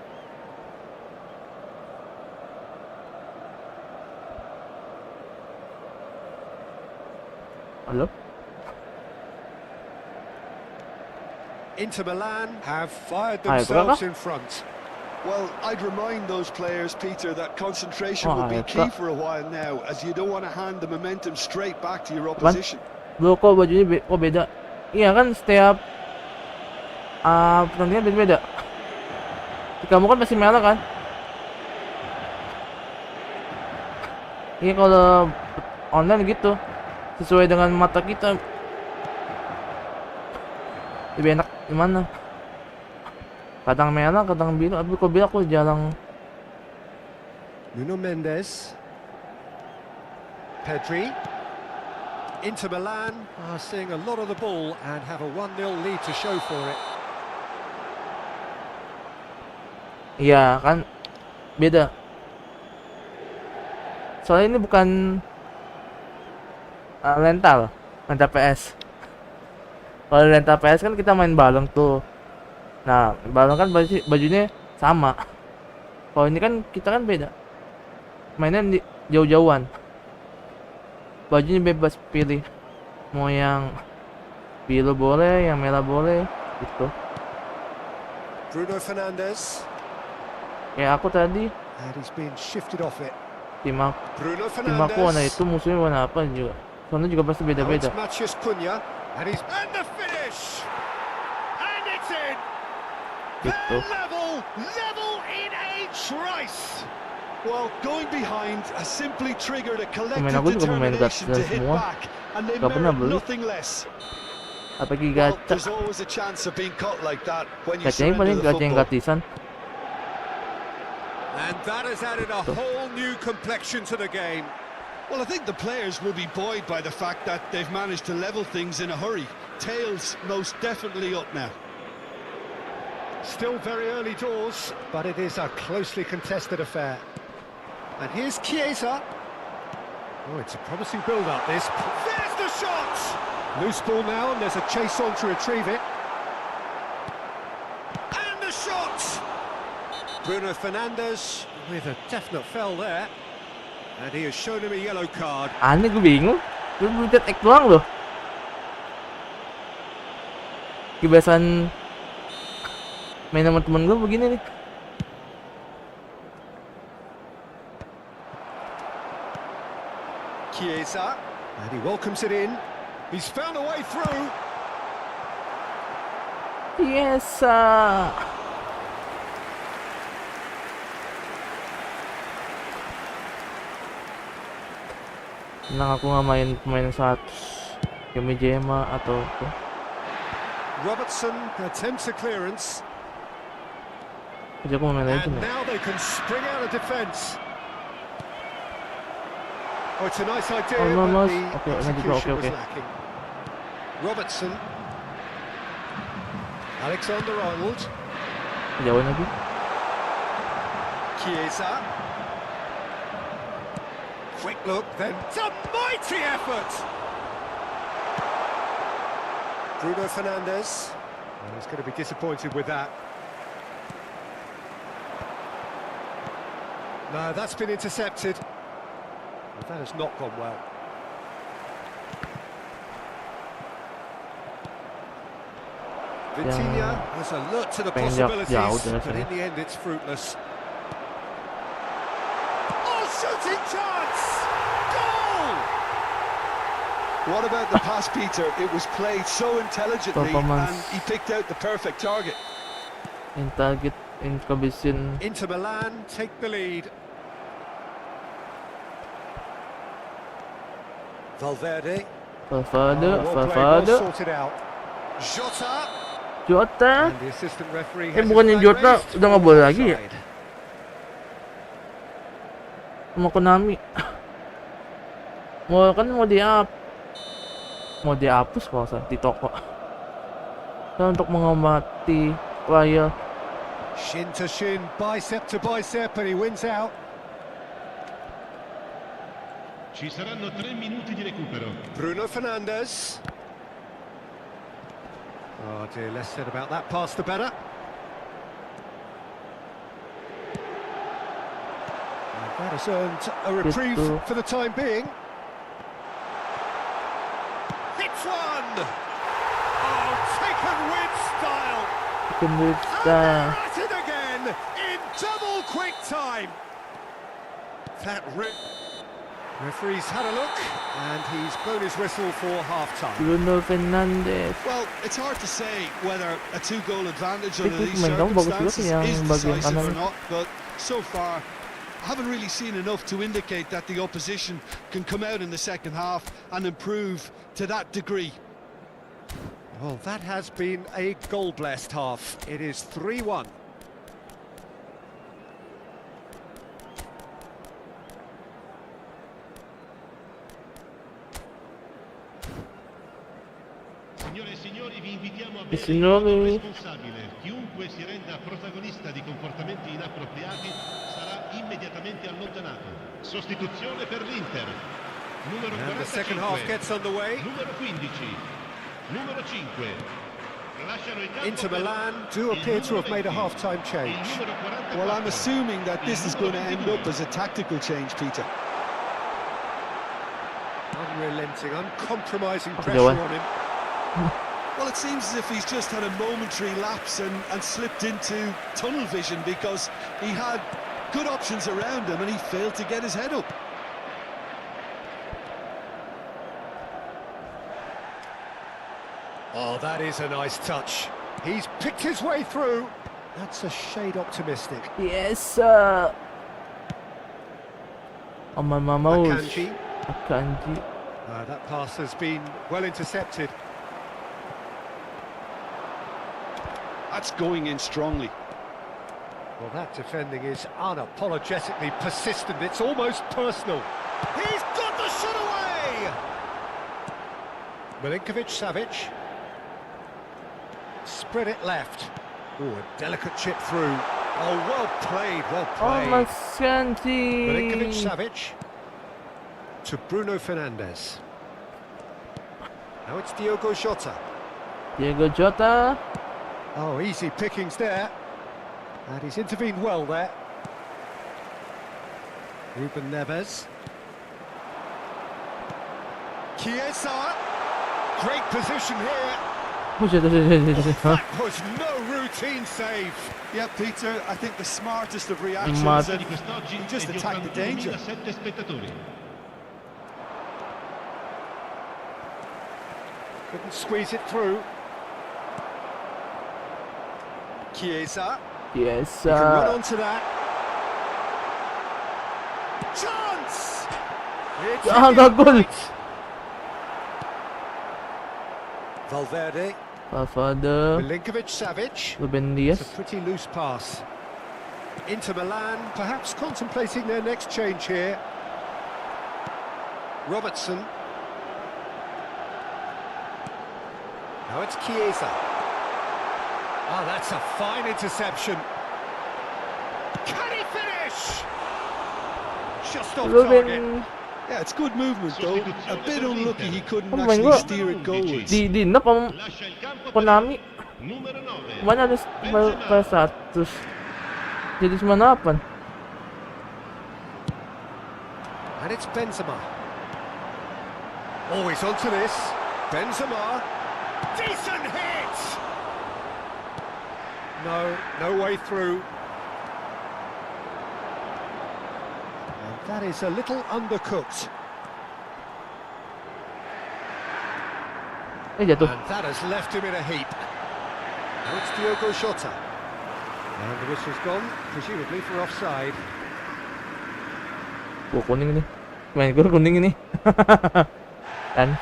Halo? Inter Milan have fired Ayo, themselves berapa? in front. Well, I'd remind those players, Peter, that concentration Oh, will be ayo, key Kak. for a while now, as you don't want to hand the momentum straight back to your opposition. Loh, kok bajunya kok beda? Iya kan setiap pertandingan beda-beda. Kamu kan masih merah kan? Iya kalau online gitu sesuai dengan mata kita lebih enak gimana? Kadang merah, kadang biru. Tapi kok biru aku jarang. Nuno Mendes. Pedri. Inter Milan are seeing a lot of the ball and have a 1-0 lead to show for it. Iya kan beda. Soalnya ini bukan rental PS. Kalau rental PS kan kita main bareng tuh. Nah, bareng kan bajunya sama. Kalau ini kan kita kan beda. Mainnya jauh-jauhan. Bajunya bebas pilih. Mau yang biru boleh, yang merah boleh, gitu. Bruno Fernandes. Kayak aku tadi And he's been shifted off it. tim Bruno aku warna Fernandes. itu, musuhnya warna apa juga. Soalnya juga pasti Now it's beda-beda. Matheus Cunha. And the finish! And it's in! Gitu. Level in a trice! Well, going behind has simply triggered a Pemain collective aku juga pemain determination to gacha hit semua. back, and they Gak pernah merit beli. nothing less. Apalagi Well, gacha. there's always a chance of being caught like that when you Gachanya surrender paling the gacha yang football. gratisan. And that has added a whole new complexion to the game. Well, I think the players will be buoyed by the fact that they've managed to level things in a hurry. Tails most definitely up now. Still very early doors, but it is a closely contested affair. And here's Chiesa. Oh, it's a promising build-up, this. There's the shot! Loose ball now, and there's a chase on to retrieve it. And the shot! Bruno Fernandes with a definite foul there. And he has shown him a yellow card. Aneh, gue bingung. Gue pencet X doang loh. Kebiasaan main sama temen gue begini nih. Chiesa. And he welcomes it in. He's found a way through. Yes. Senang aku nggak main pemain 100 Jema atau apa. Robertson attempts a clearance. Kerja aku mau main And Legend ya. now they can spring out of defence. Oh, it's a nice idea, but Almost. the Okay, nanti execution okay. was lacking. Robertson. Alexander-Arnold. Jauhin lagi. Chiesa. Quick look, then it's a mighty effort! Bruno Fernandes. Well, he's going to be disappointed with that. No, that's been intercepted. Well, that has not gone well. Vitinha has alert to the possibilities, but in the end it's fruitless. Oh, shooting chance! Goal! What about the pass, Peter? It was played so intelligently, and he picked out the perfect target. In target, in combination. Inter Milan take the lead. Valverde. Valverde. Sorted out. Jota. And the assistant referee has Bukannya his flag Jota raised. udah nggak boleh lagi ya? Offside. Sama Konami. Mau dihapus kalau usah di toko. Dan untuk mengamati player. Shin to shin, bicep to bicep, and he wins out. Ci saranno 3 minuti di recupero. Bruno Fernandes. Oh dear, less said about that pass the better. And that has earned a reprieve for the time being. Hits one! Oh, taken with style! And they're at it again in double quick time! That referee's had a look, and he's blown his whistle for half-time. Bruno Fernandes. Well, it's hard to say whether a 2-goal advantage under these pemain kamu bagus circumstances juga sih yang is bagian decisive or kanan. not, but so far I haven't really seen enough to indicate that the opposition can come out in the second half and improve to that degree. Well, that has been a goal-blessed half. It is 3-1. Signore e signori, vi invitiamo a E bere signori. in modo responsabile. Chiunque si renda protagonista di comportamenti inappropriati sarà immediatamente allontanato. Sostituzione per l'Inter. Numero And the second half 45. gets underway. Numero 15. Numero 5. Lasciano il campo Inter per Milan do il appear to numero have made a 20. half-time change. Il numero 44. Well, I'm assuming that this is going to end up as a tactical change, Peter. Unrelenting, uncompromising Oke, pressure Jawan. on him. Well, it seems as if he's just had a momentary lapse and slipped into tunnel vision, because he had good options around him and he failed to get his head up. Oh, that is a nice touch. He's picked his way through. That's a shade optimistic. Yes. Aman Mamaus. Akanji. Akanji. That pass has been well intercepted. That's going in strongly. Well, that defending is unapologetically persistent. It's almost personal. He's got the shot away! Milinkovic-Savic. Spread it left. Oh, a delicate chip through. Oh, well played, well played. Akanji. Milinkovic-Savic to Bruno Fernandes. Now it's Diogo Jota. Diego Jota. Oh, easy pickings there. And he's intervened well there. Ruben Neves. Chiesa. Great position here. That was no routine save. Yeah, Peter, I think the smartest of reactions, Smart. and Di quest'oggi he just è di attacked the danger. 81.007 spettatori. Couldn't squeeze it through. Chiesa. Yes. He can run onto that. Chance! It's Ah, in the goal. right. Valverde. Father. Milinkovic-Savic. Ruben It's a Dias. pretty loose pass. Inter Milan, perhaps contemplating their next change here. Robertson. Now it's Chiesa. Oh, that's a fine interception. Can he finish? Just off target. Ruben. Yeah, it's good movement though. A bit unlucky he couldn't Oh my actually God. steer it goalwards. Di na Lascia il campo per Konami. numero 9. Mana para sa atos. Jadi manapan. And it's Benzema. Always onto this. Benzema. Decent hit! No way through. And that is a little undercooked. Jatuh. And that has left him in a heap. Now it's Diogo Jota. And the whistle's gone, presumably for offside. Oh, kuning ini. Main gue kuning ini. Dan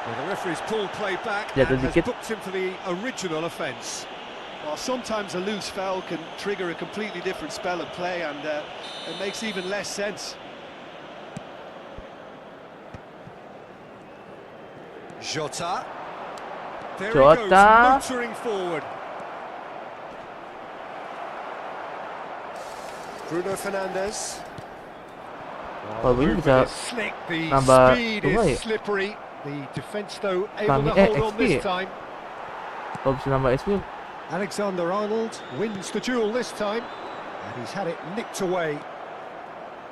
Well, the referee's pulled play back Yeah, and the has kid- booked him for the original offence. Well, sometimes a loose foul can trigger a completely different spell of play, and it makes even less sense. Jota. There he Jota. goes, motoring forward. Bruno Fernandes. Kalau begini Movement bisa is slick, the nambah speed dua ya? is slippery. The defence, though, able Kami- to hold on XP this ya? time. kalau bisa nambah SP. Alexander-Arnold wins the duel this time, and he's had it nicked away.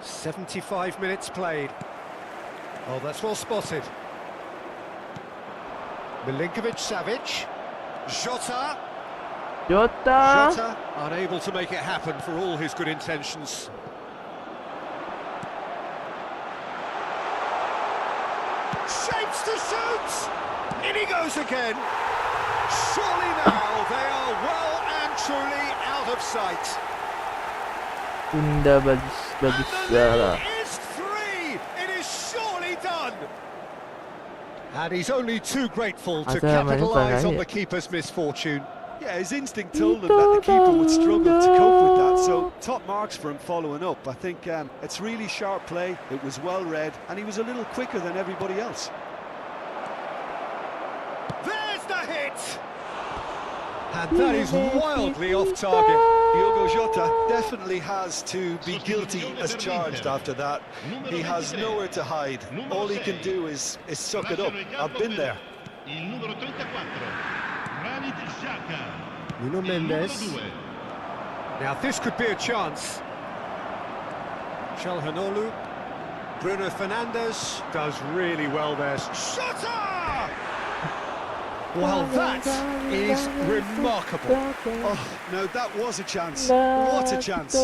75 minutes played. Oh, that's well spotted. Milinkovic-Savic. Jota. Jota. Jota unable to make it happen for all his good intentions. Shapes to shoot! In he goes again! Surely now they are well and truly out of sight. Indah bagus And the salah. lead is 3! It is surely done! And he's only too grateful to Ada main capitalise on tengah the keeper's misfortune. Yeah, his instinct told him that the keeper would struggle to cope with that, so top marks for him following up. I think it's really sharp play, it was well read, and he was a little quicker than everybody else. There's the hit! And that is wildly off target. Diogo Jota definitely has to be guilty as charged after that. He has nowhere to hide. All he can do is suck it up. I've been there. Il numero 34. Jika. Nuno Mendes. Now this could be a chance. Çalhanoğlu. Bruno Fernandes does really well there. Shota! Well, that is remarkable. Oh, no, that was a chance. What a chance.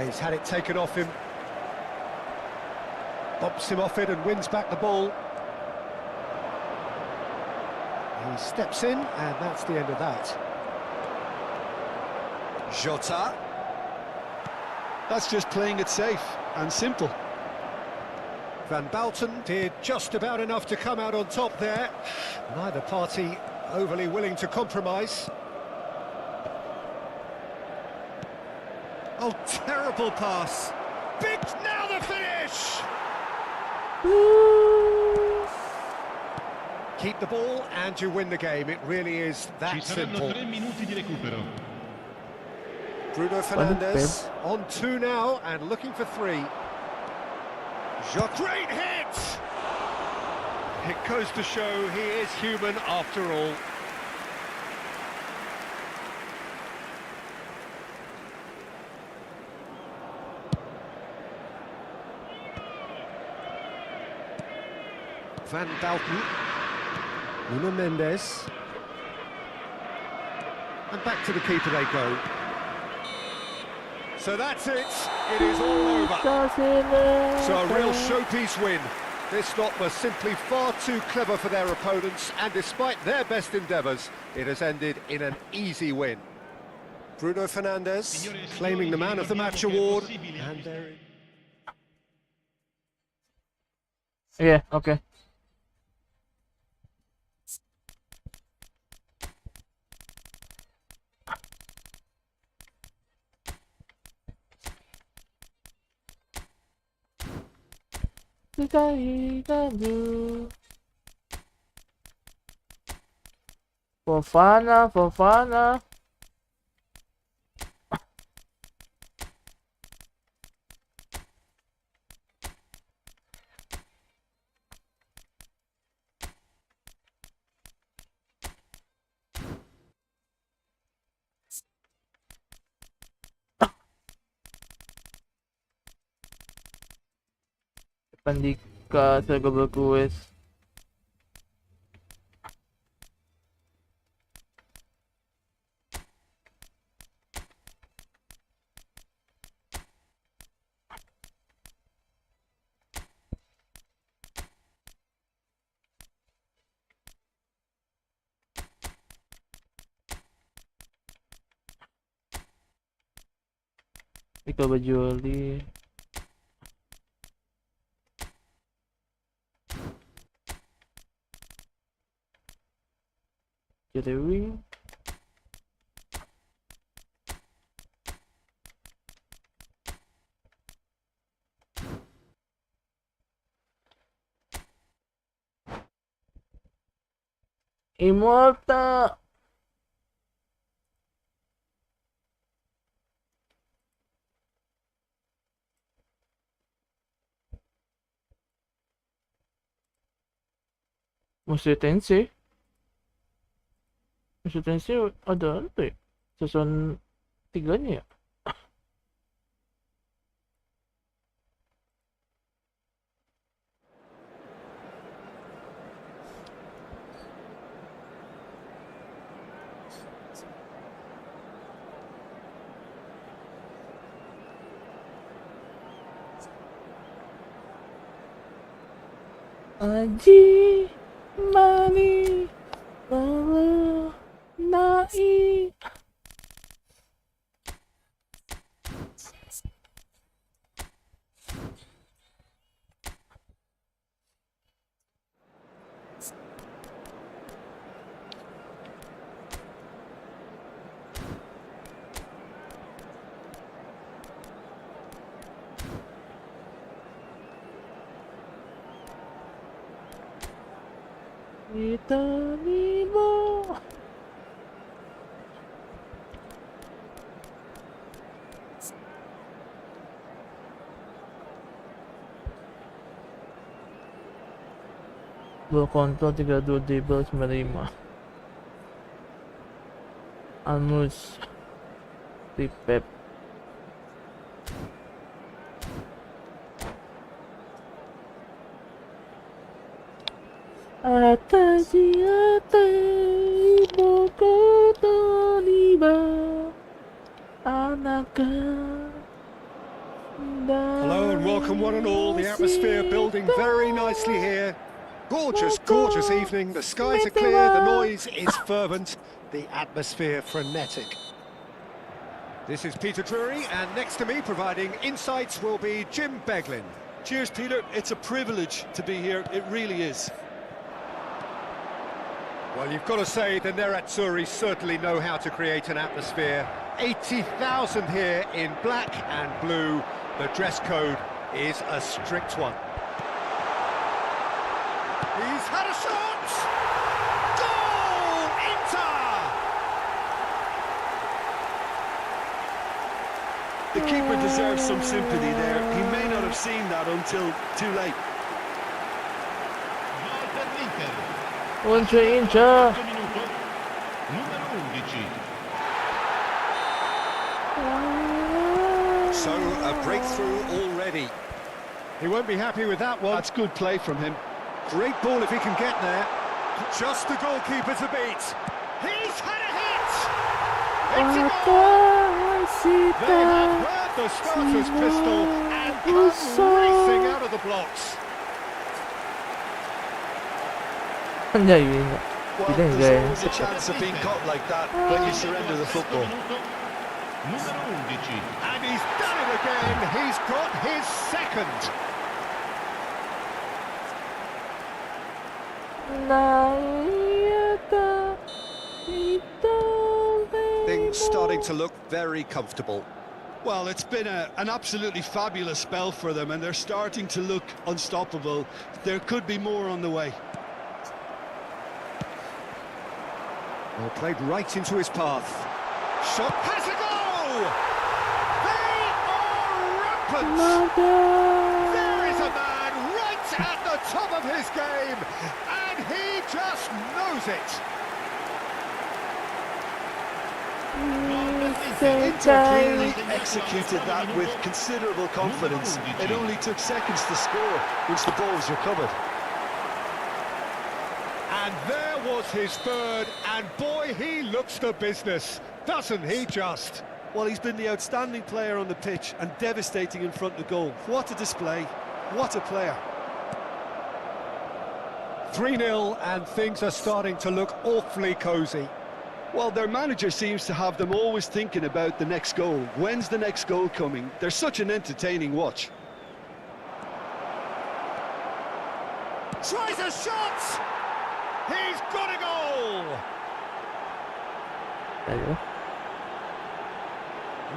He's had it taken off him. Bumps him off it and wins back the ball. He steps in, and that's the end of that. Jota. That's just playing it safe and simple. Van Bouten did just about enough to come out on top there. Neither party overly willing to compromise. Oh, terrible pass. Big, now the finish! Keep the ball and you win the game. It really is Ci that saranno simple. 3 minuti di recupero. Bruno Fernandes on 2 now and looking for 3. Jota. Great hit! It goes to show he is human after all. Van Bouten. Nuno Mendes. And back to the keeper they go. So that's it. It is all over. So a real showpiece win. This lot was simply far too clever for their opponents, and despite their best endeavours, it has ended in an easy win. Bruno Fernandes claiming the Man of the Match award, and there. Yeah, okay. Fofana. Pandika sa Gobakues. Ikaw ba, Julie? Ring. Immortal. Musik Tensei ada apa ya? Season 3-nya ya? Aji Mani Bawa Nai. Kita lima. Gol kontrol 32 dribble 95. Almus Pep. Atashi Bokoto Niba Anaka. Hello and welcome one and all. The atmosphere building very nicely here. Gorgeous, gorgeous evening. The skies are clear, the noise is fervent, the atmosphere frenetic. This is Peter Drury, and next to me providing insights will be Jim Beglin. Cheers, Peter. It's a privilege to be here. It really is. Well, you've got to say the Nerazzurri certainly know how to create an atmosphere. 80,000 here in black and blue. The dress code is a strict one. He's had a shot! Goal! Inter! The keeper deserves some sympathy there. He may not have seen that until too late. Gol per l'Inter. Contro Inter. Quarto minuto. Numero 11. So, a breakthrough already. He won't be happy with that one. That's good play from him. Great ball if he can get there. Just the goalkeeper to beat. He's had a hit! It's a goal! They have heard the starter's pistol and come racing out of the blocks. Andiamo in. Well, there's always a chance of being caught like that when you surrender the football. Numero 11. And he's done it again. He's got his second. Things starting to look very comfortable. Well, it's been an absolutely fabulous spell for them, and they're starting to look unstoppable. There could be more on the way. Well, played right into his path. Shot has a goal! They are rampant! There is a man right at the top of his game, and he just knows it. Inter clearly executed that with considerable confidence. It only took seconds to score once the ball was recovered. And there was his third, and boy, he looks the business, doesn't he just? Well, he's been the outstanding player on the pitch and devastating in front of goal. What a display, what a player. 3-0, and things are starting to look awfully cosy. Well, their manager seems to have them always thinking about the next goal. When's the next goal coming? They're such an entertaining watch. Tries a shot! He's got a goal!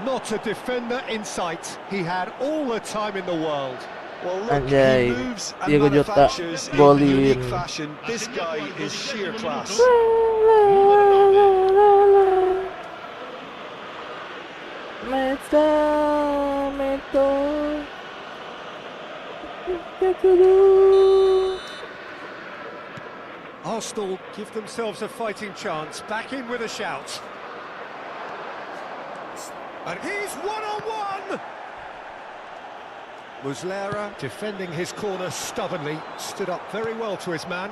Not a defender in sight. He had all the time in the world. Well, look, Anjay, he moves and Diego Jota, manufactures in a golin. unique fashion. This guy is sheer class. Arsenal give themselves a fighting chance. Back in with a shout. And he's one-on-one! Muslera defending his corner stubbornly, stood up very well to his man.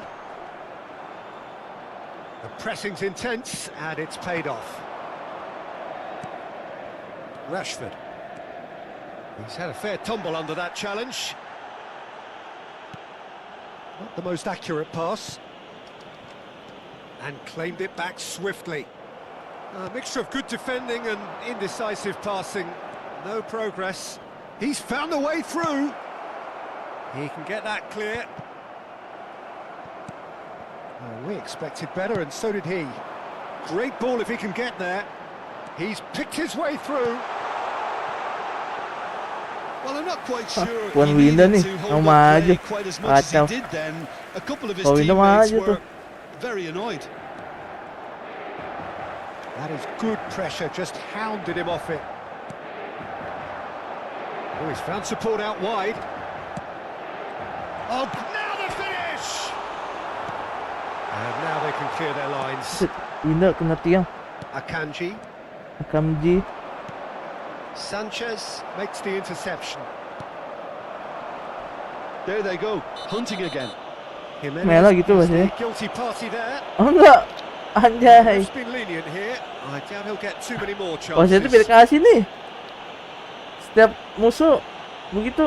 The pressing's intense, and it's paid off. Rashford. He's had a fair tumble under that challenge. Not the most accurate pass. And claimed it back swiftly. A mixture of good defending and indecisive passing. No progress. He's found a way through. He can get that clear. We expected better, and so did he. Great ball if he can get there. He's picked his way through. Well, I'm not quite sure Bukan he Winda needed nih, to hold sama up aja. play quite as much as Kacau. he did then. A couple of his Kalau Winda mah teammates aja were tuh. very annoyed. That is good pressure, just hounded him off it. Oh, he's found support out wide. Oh, now the finish! And now they can clear their lines. Winda kena tiang. Akanji. Akamji. Sanchez makes the interception. There they go, hunting again. Merah gitu is the bahasanya. guilty party there. Oh enggak. Anjay. He's been lenient here. I doubt he'll get too many more Wasit itu pilih chances. kasih nih. Setiap musuh begitu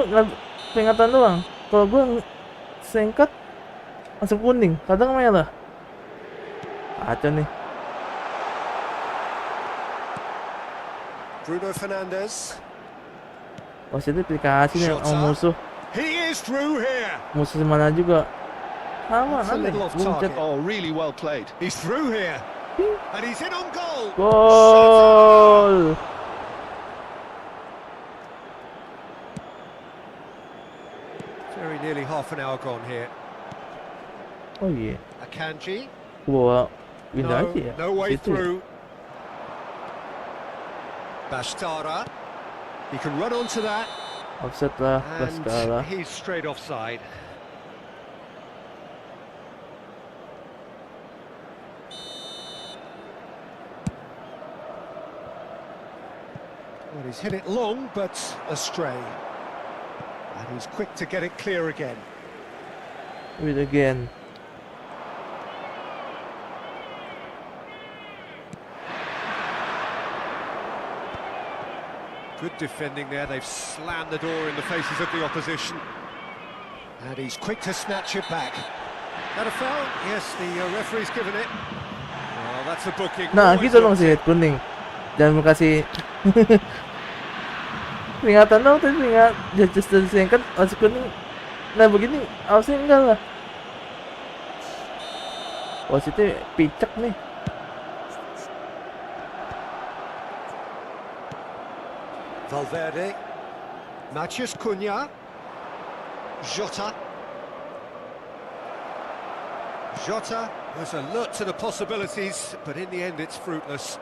peringatan doang. Kalau gua sengkat Langsung kuning, kadang merah. Kacau nih. Bruno Fernandes. Wasitnya aplikasi nih sama musuh. He is through here. Musuh mana juga. Sama That's a aneh. little off Gua mencet target. Oh, really well played. He's through here. And he's in on goal. gol. Very nearly half an hour gone here. Oh iya. Akanji. Gua pindah No, aja ya. no way Situ ya. through. Bastara. He can run onto that. Offset lah, plus And kalah. he's straight offside. Well, he's hit it long, but astray. And he's quick to get it clear again. Wait again. Good defending there. They've slammed the door in the faces of the opposition. And he's quick to snatch it back. That a foul? Yes, the referee's given it. Well, that's a booking. Nah, Always gitu dong looks sih it. kuning. Jangan kasih peringatan dong, tapi ingat just disingkat masih kuning. Nah begini, harusnya enggak lah. Wasitnya picek nih. Valverde. Matheus Cunha. Jota. Jota was alert to the possibilities, but in the end it's fruitless.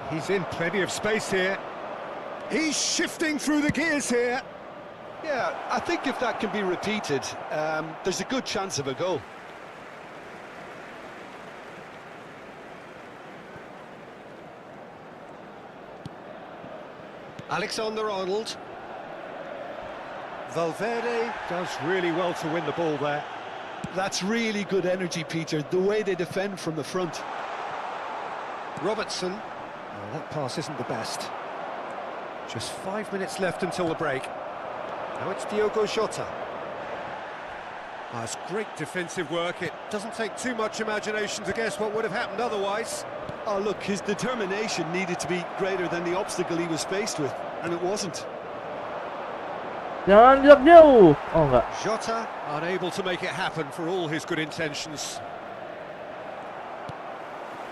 He's in plenty of space here. He's shifting through the gears here. Yeah, I think if that can be repeated, there's a good chance of a goal. Alexander-Arnold. Valverde does really well to win the ball there. That's really good energy, Peter, the way they defend from the front. Robertson. Oh, that pass isn't the best. Just 5 minutes left until the break. Now it's Diogo Jota. That's great defensive work. It doesn't take too much imagination to guess what would have happened otherwise. Oh, look, his determination needed to be greater than the obstacle he was faced with, and it wasn't. Jangan jauh. Oh enggak. Jota unable to make it happen for all his good intentions.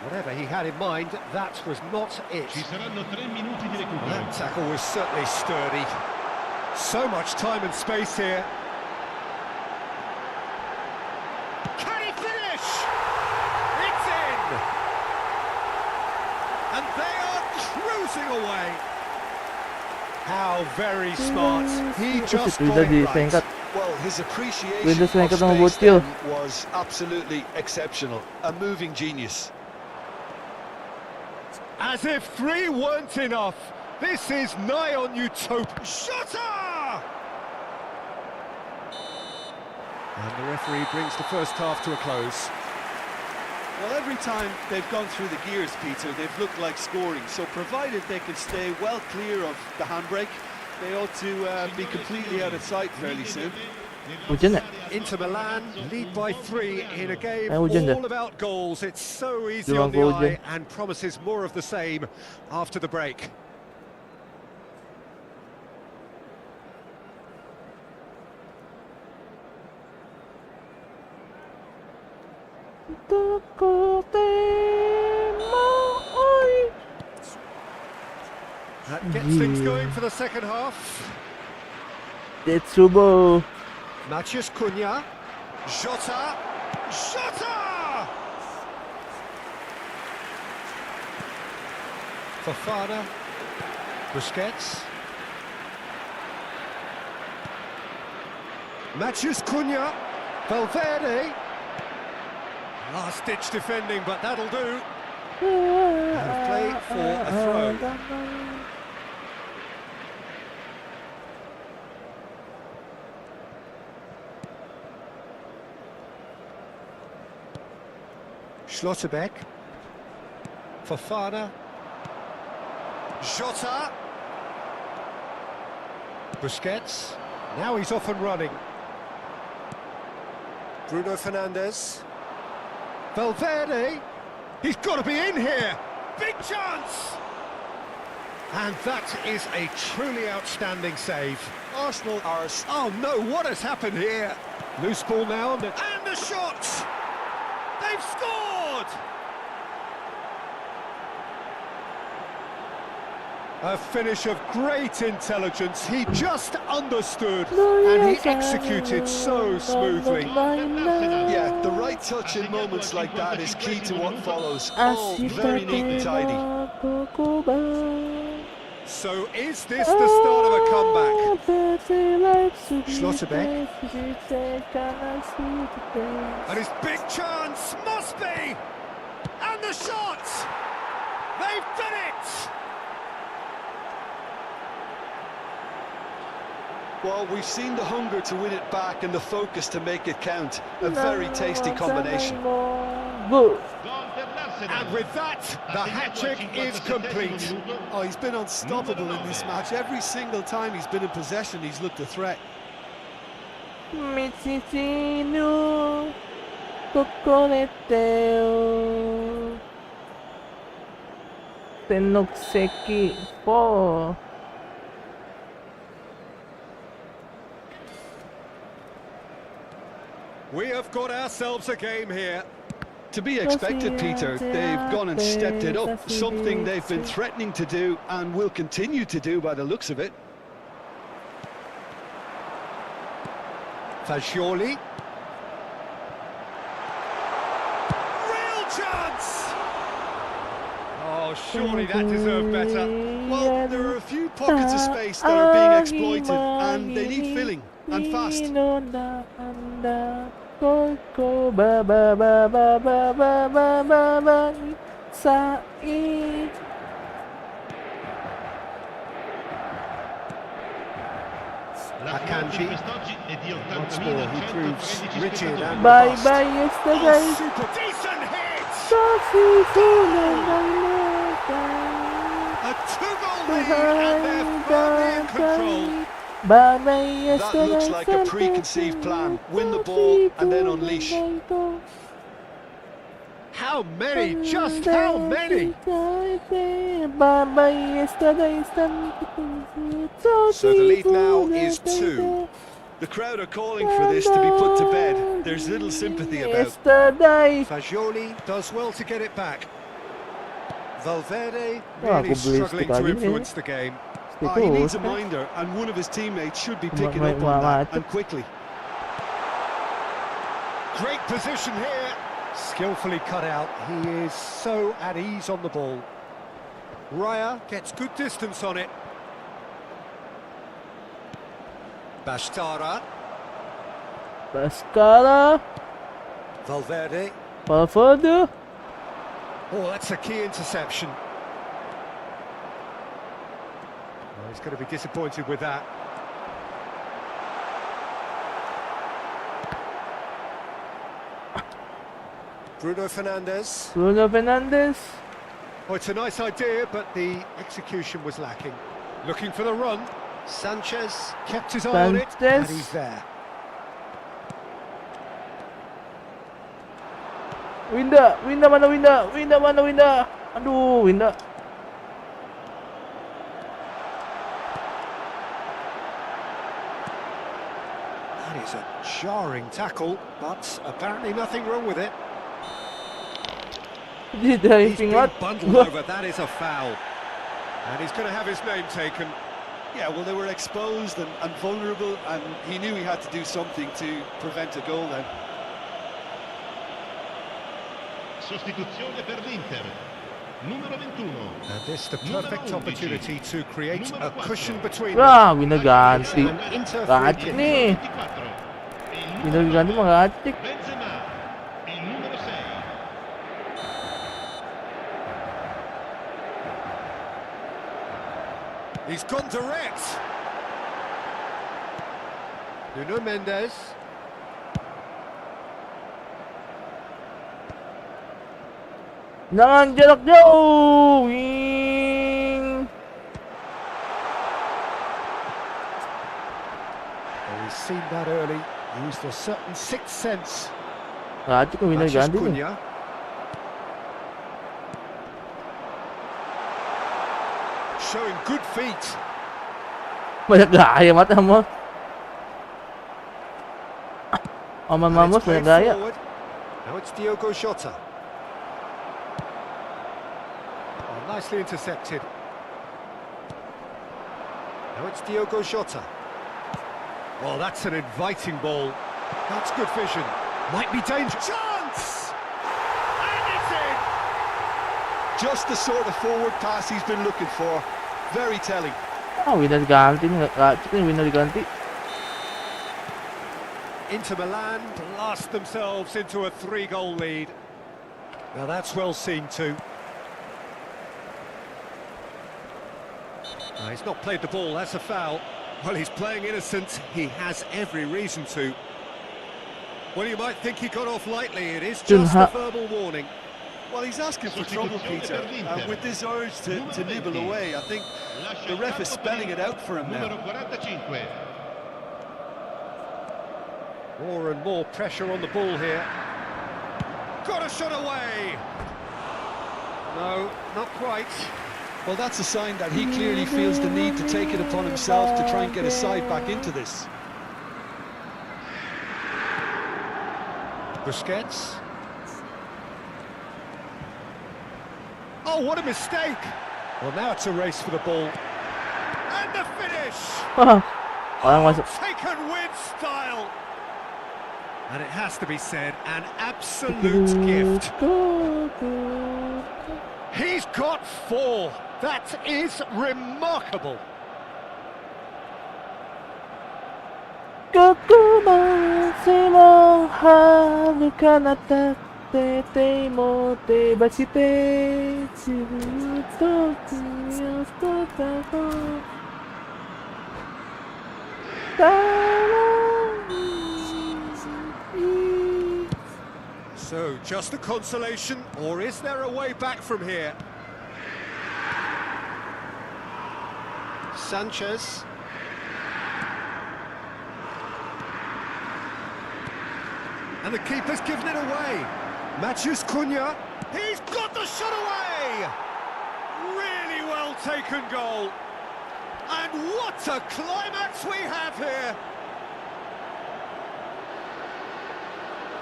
Whatever he had in mind, that was not it. Ci saranno 3 minuti di recupero. That tackle was certainly sturdy. So much time and space here. Can he finish? It's in! And they are cruising away. How very smart. He just Itu got udah it right. disingkat. Well, his appreciation Windows of yang ketemu space bocil. then was absolutely exceptional. A moving genius. As if 3 weren't enough. This is nigh on utopia. Jota! And the referee brings the first half to a close. Well, every time they've gone through the gears, Peter, they've looked like scoring. So provided they can stay well clear of the handbrake, they ought to be completely out of sight fairly soon. Hujan ya? Inter Milan lead by 3 in a game hujan dah. all about goals. It's so easy Cuma on the hujan. eye and promises more of the same after the break. That gets things going for the second half. Tetsubo. Matheus Cunha. Jota. Jota! Fofana. Busquets. Matheus Cunha. Valverde. Last-ditch defending, but that'll do. Out of play for a throw. Schlotterbeck. Fofana. Jota. Busquets. Now he's off and running. Bruno Fernandes. Valverde. He's got to be in here. Big chance. And that is a truly outstanding save. Arsenal are... Oh no, what has happened here? Loose ball now, and the shot! They've scored! A finish of great intelligence. He just understood, and he executed so smoothly. Yeah, the right touch in moments like that is key to what follows. Oh, very neat and tidy. So is this the start of a comeback? Schlotterbeck. And his big chance must be! And the shot! They've done it! Well, we've seen the hunger to win it back and the focus to make it count. A very tasty combination. And with that, the hat-trick is complete. Oh, he's been unstoppable in this match. Every single time he's been in possession, he's looked a threat. Tenokseki 4. We have got ourselves a game here. To be expected, Peter. They've gone and stepped it up, something they've been threatening to do and will continue to do by the looks of it. Fagioli. Real chance! Oh, surely that deserved better. Well, there are a few pockets of space that are being exploited and they need filling, and fast. Akanji. Once more, he proves rigid and Bye robust. bye yesterday. Oh, super decent hit! A two-goal lead, and they're firmly in control. Bye bye That yesterday. looks like a preconceived plan. Win the ball and then unleash. How many? Just how many? Bye bye yesterday. So the lead now is 2. The crowd are calling for this to be put to bed. There's little sympathy about. Yesterday. Fagioli does well to get it back. Valverde Ah, really aku beli struggling stick to lagi ni. influence the game. He needs a minder, and one of his teammates should be picking up on that, and quickly. Great position here. Skillfully cut out. He is so at ease on the ball. Raya gets good distance on it. Bastara. Pascara. Valverde. Valverde. Oh, that's a key interception. Well, he's going to be disappointed with that. Bruno Fernandes. Bruno Fernandes. Oh, it's a nice idea, but the execution was lacking. Looking for the run. Sanchez kept his eye on it, and he's there. Winda mana Winda. Aduh, Winda. That is a jarring tackle, but apparently nothing wrong with it. He's been bundled over, that is a foul. And he's going to have his name taken. Yeah, well, they were exposed and vulnerable, and he knew he had to do something to prevent a goal then. Sostituzione per l'Inter. Numero 21. And this the perfect opportunity to create a cushion between Wah, them. Winda ganti. An Inter Ganti free kick. nih. Winda ganti mah ganti. Benzema, il numero 6. He's gone direct. Nuno Mendes. Jangan jarak jauh. Wing. Oh, he's seen that early. Used a certain sixth sense Gak kan winner Matches ganti nih. Cunha. Showing good feet. Banyak gaya mata sama. Oman And Mamos it's played banyak gaya. forward. Now it's Diogo Jota. Oh, nicely intercepted. Now it's Diogo Jota. Well, that's an inviting ball. That's good vision. Might be dangerous. Chance! And it's in! Just the sort of forward pass he's been looking for. Very telling. Ah, winner ganti nih. Gak kan winner ganti. Inter Milan blast themselves into a 3-goal lead. Now that's well seen too. He's not played the ball, that's a foul. Well, he's playing innocent, he has every reason to. Well, you might think he got off lightly, it is just a verbal warning. Well, he's asking for trouble, Peter, and with this urge to nibble away, I think the ref is spelling it out for him now. Numero 45. More and more pressure on the ball here. Got a shot away! No, not quite. Well, that's a sign that he clearly feels the need to take it upon himself to try and get his side back into this. Busquets. Oh, what a mistake! Well, now it's a race for the ball. And the finish! Orang masuk. Taken with style! And it has to be said, an absolute gift. He's got 4. That is remarkable. So, just a consolation, or is there a way back from here? Sanchez. And the keeper's given it away. Matthews Cunha. He's got the shot away! Really well taken goal. And what a climax we have here!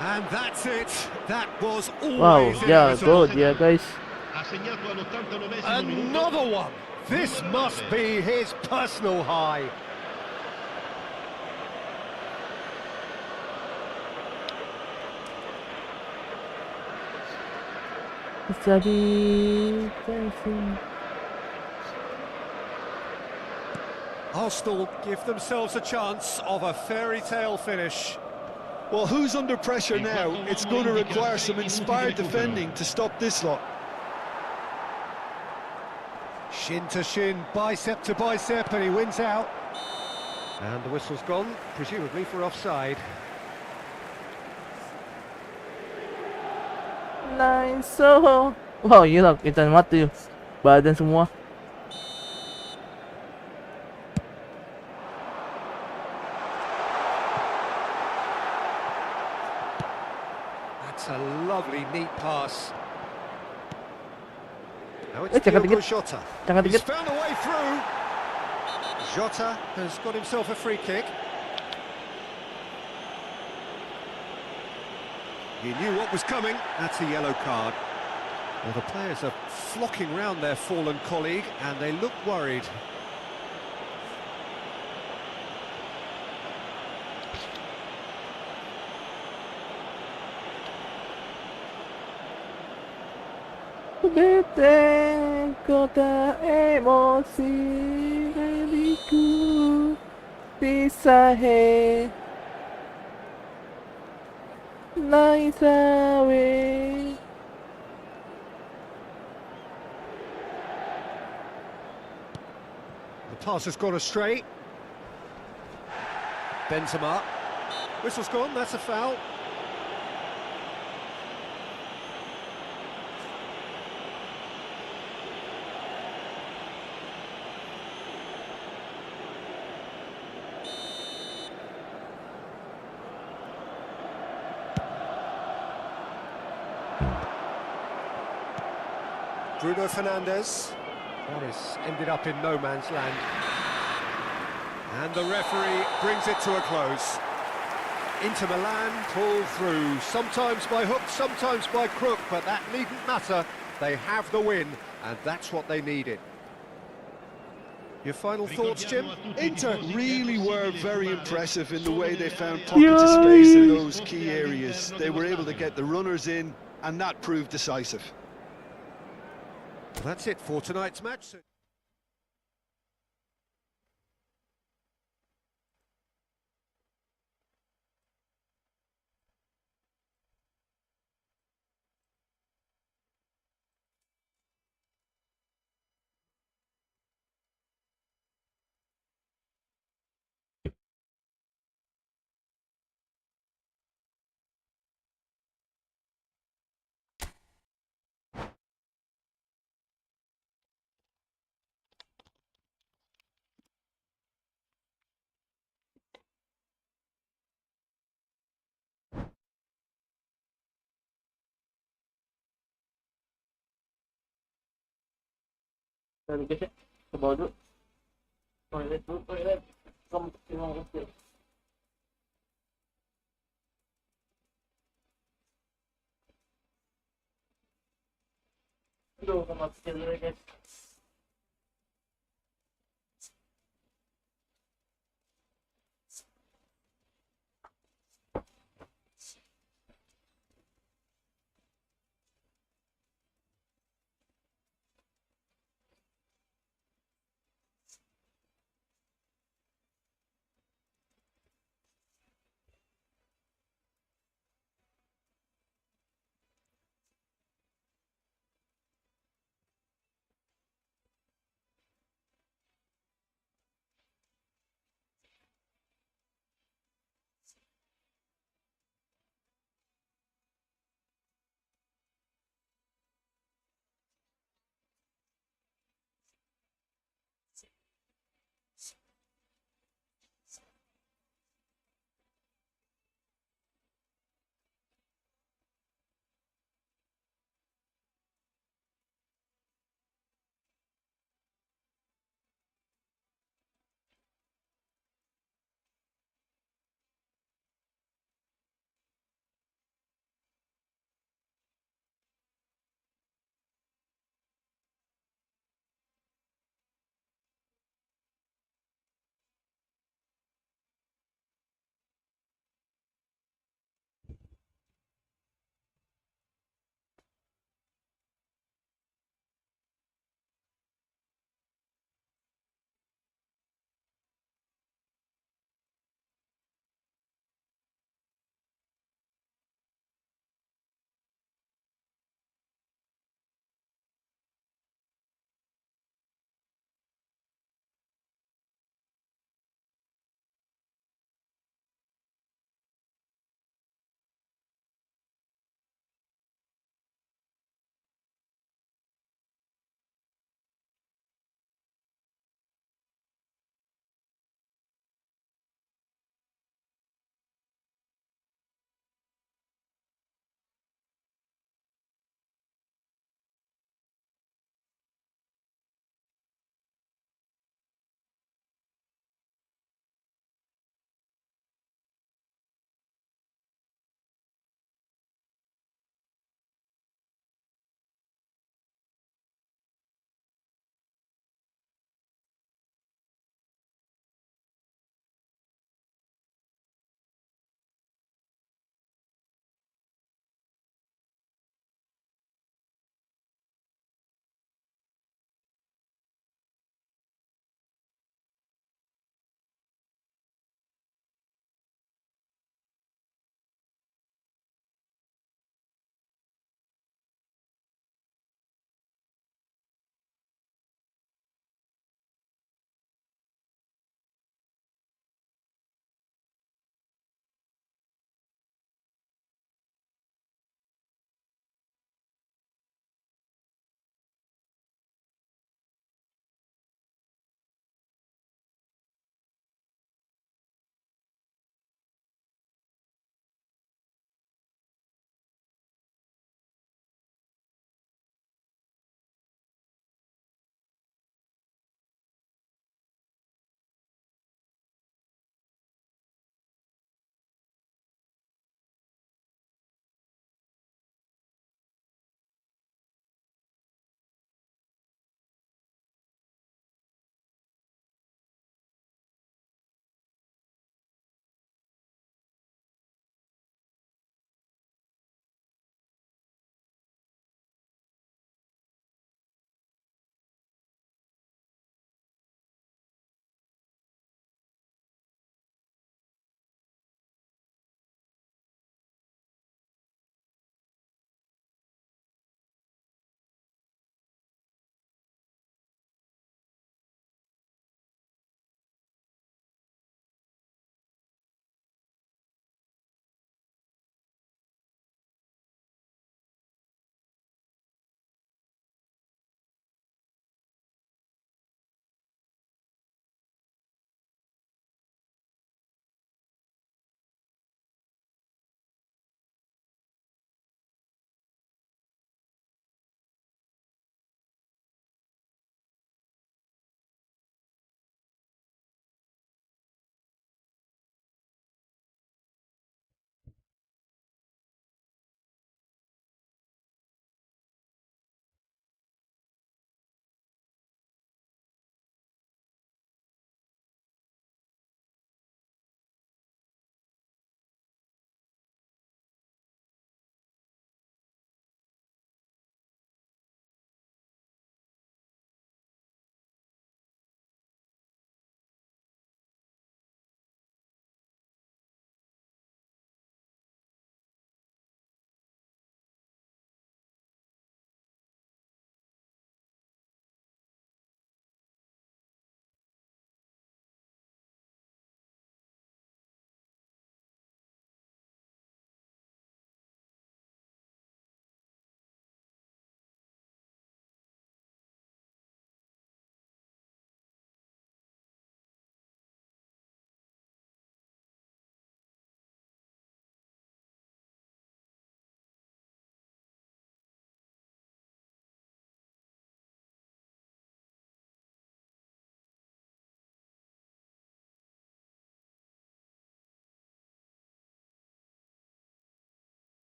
And that's it. That was always Wow, yeah, irresolute. good, yeah, guys. Ha segnato all'89esimo minuto. Another one. This must be his personal high. Arsenal give themselves a chance of a fairy tale finish. Well, who's under pressure now? It's going to require some inspired defending to stop this lot. Shin to shin, bicep to bicep, and he wins out. And the whistle's gone, presumably for offside. Nice, so... Wow, gila, kita mati yuk. Badan semua. That's a lovely, neat pass. Now it's Jangan Diogo dikit. Jota. Jangan He's dikit. found a way through. Jota has got himself a free kick. He knew what was coming. That's a yellow card. Well, the players are flocking round their fallen colleague, and they look worried. Bete kota emosi diriku pisahe naisawe. The pass has gone astray. Benzema. Whistle's gone, that's a foul. Bruno Fernandes. That has ended up in no man's land. And the referee brings it to a close. Inter Milan pull through, sometimes by hook, sometimes by crook, but that needn't matter. They have the win, and that's what they needed. Your final thoughts, Jim? Inter really were very impressive in the way they found pockets of space in those key areas. They were able to get the runners in, and that proved decisive. That's it for tonight's match. Dari guys ya, ke bawah dulu. Toilet dulu, toilet. Kamu terima kasih. Aduh, kamu kecil dulu guys.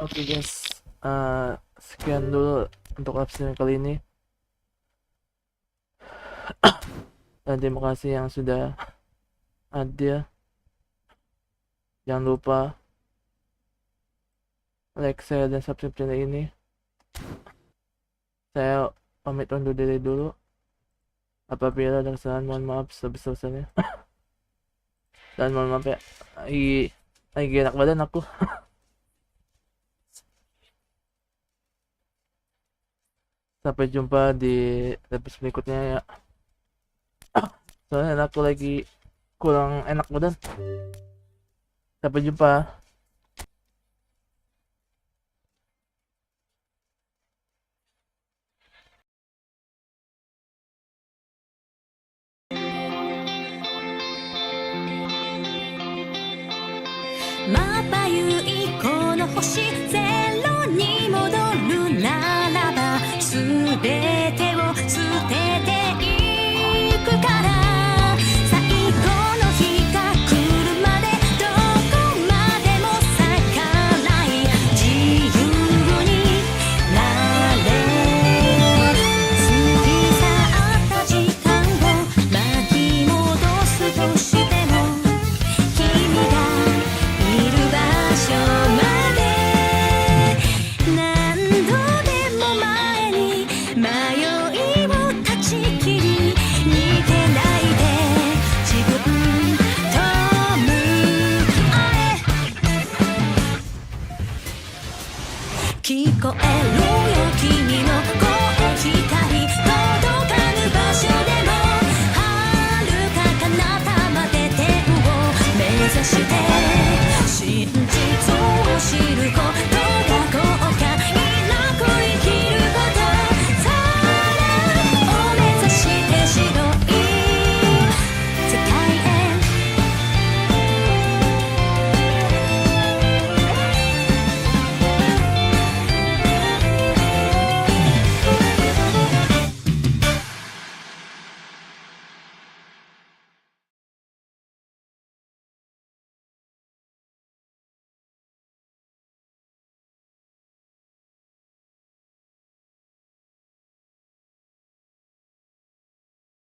Oke guys, sekian dulu untuk absen kali ini. Dan terima kasih yang sudah hadir. Jangan lupa like, share, dan subscribe channel ini. Saya pamit undur diri dulu. Apabila ada kesalahan, mohon maaf sebesar-besarnya. Dan mohon maaf ya, lagi enak badan aku. Sampai jumpa di episode berikutnya ya. Soalnya aku lagi kurang enak badan. Sampai jumpa.して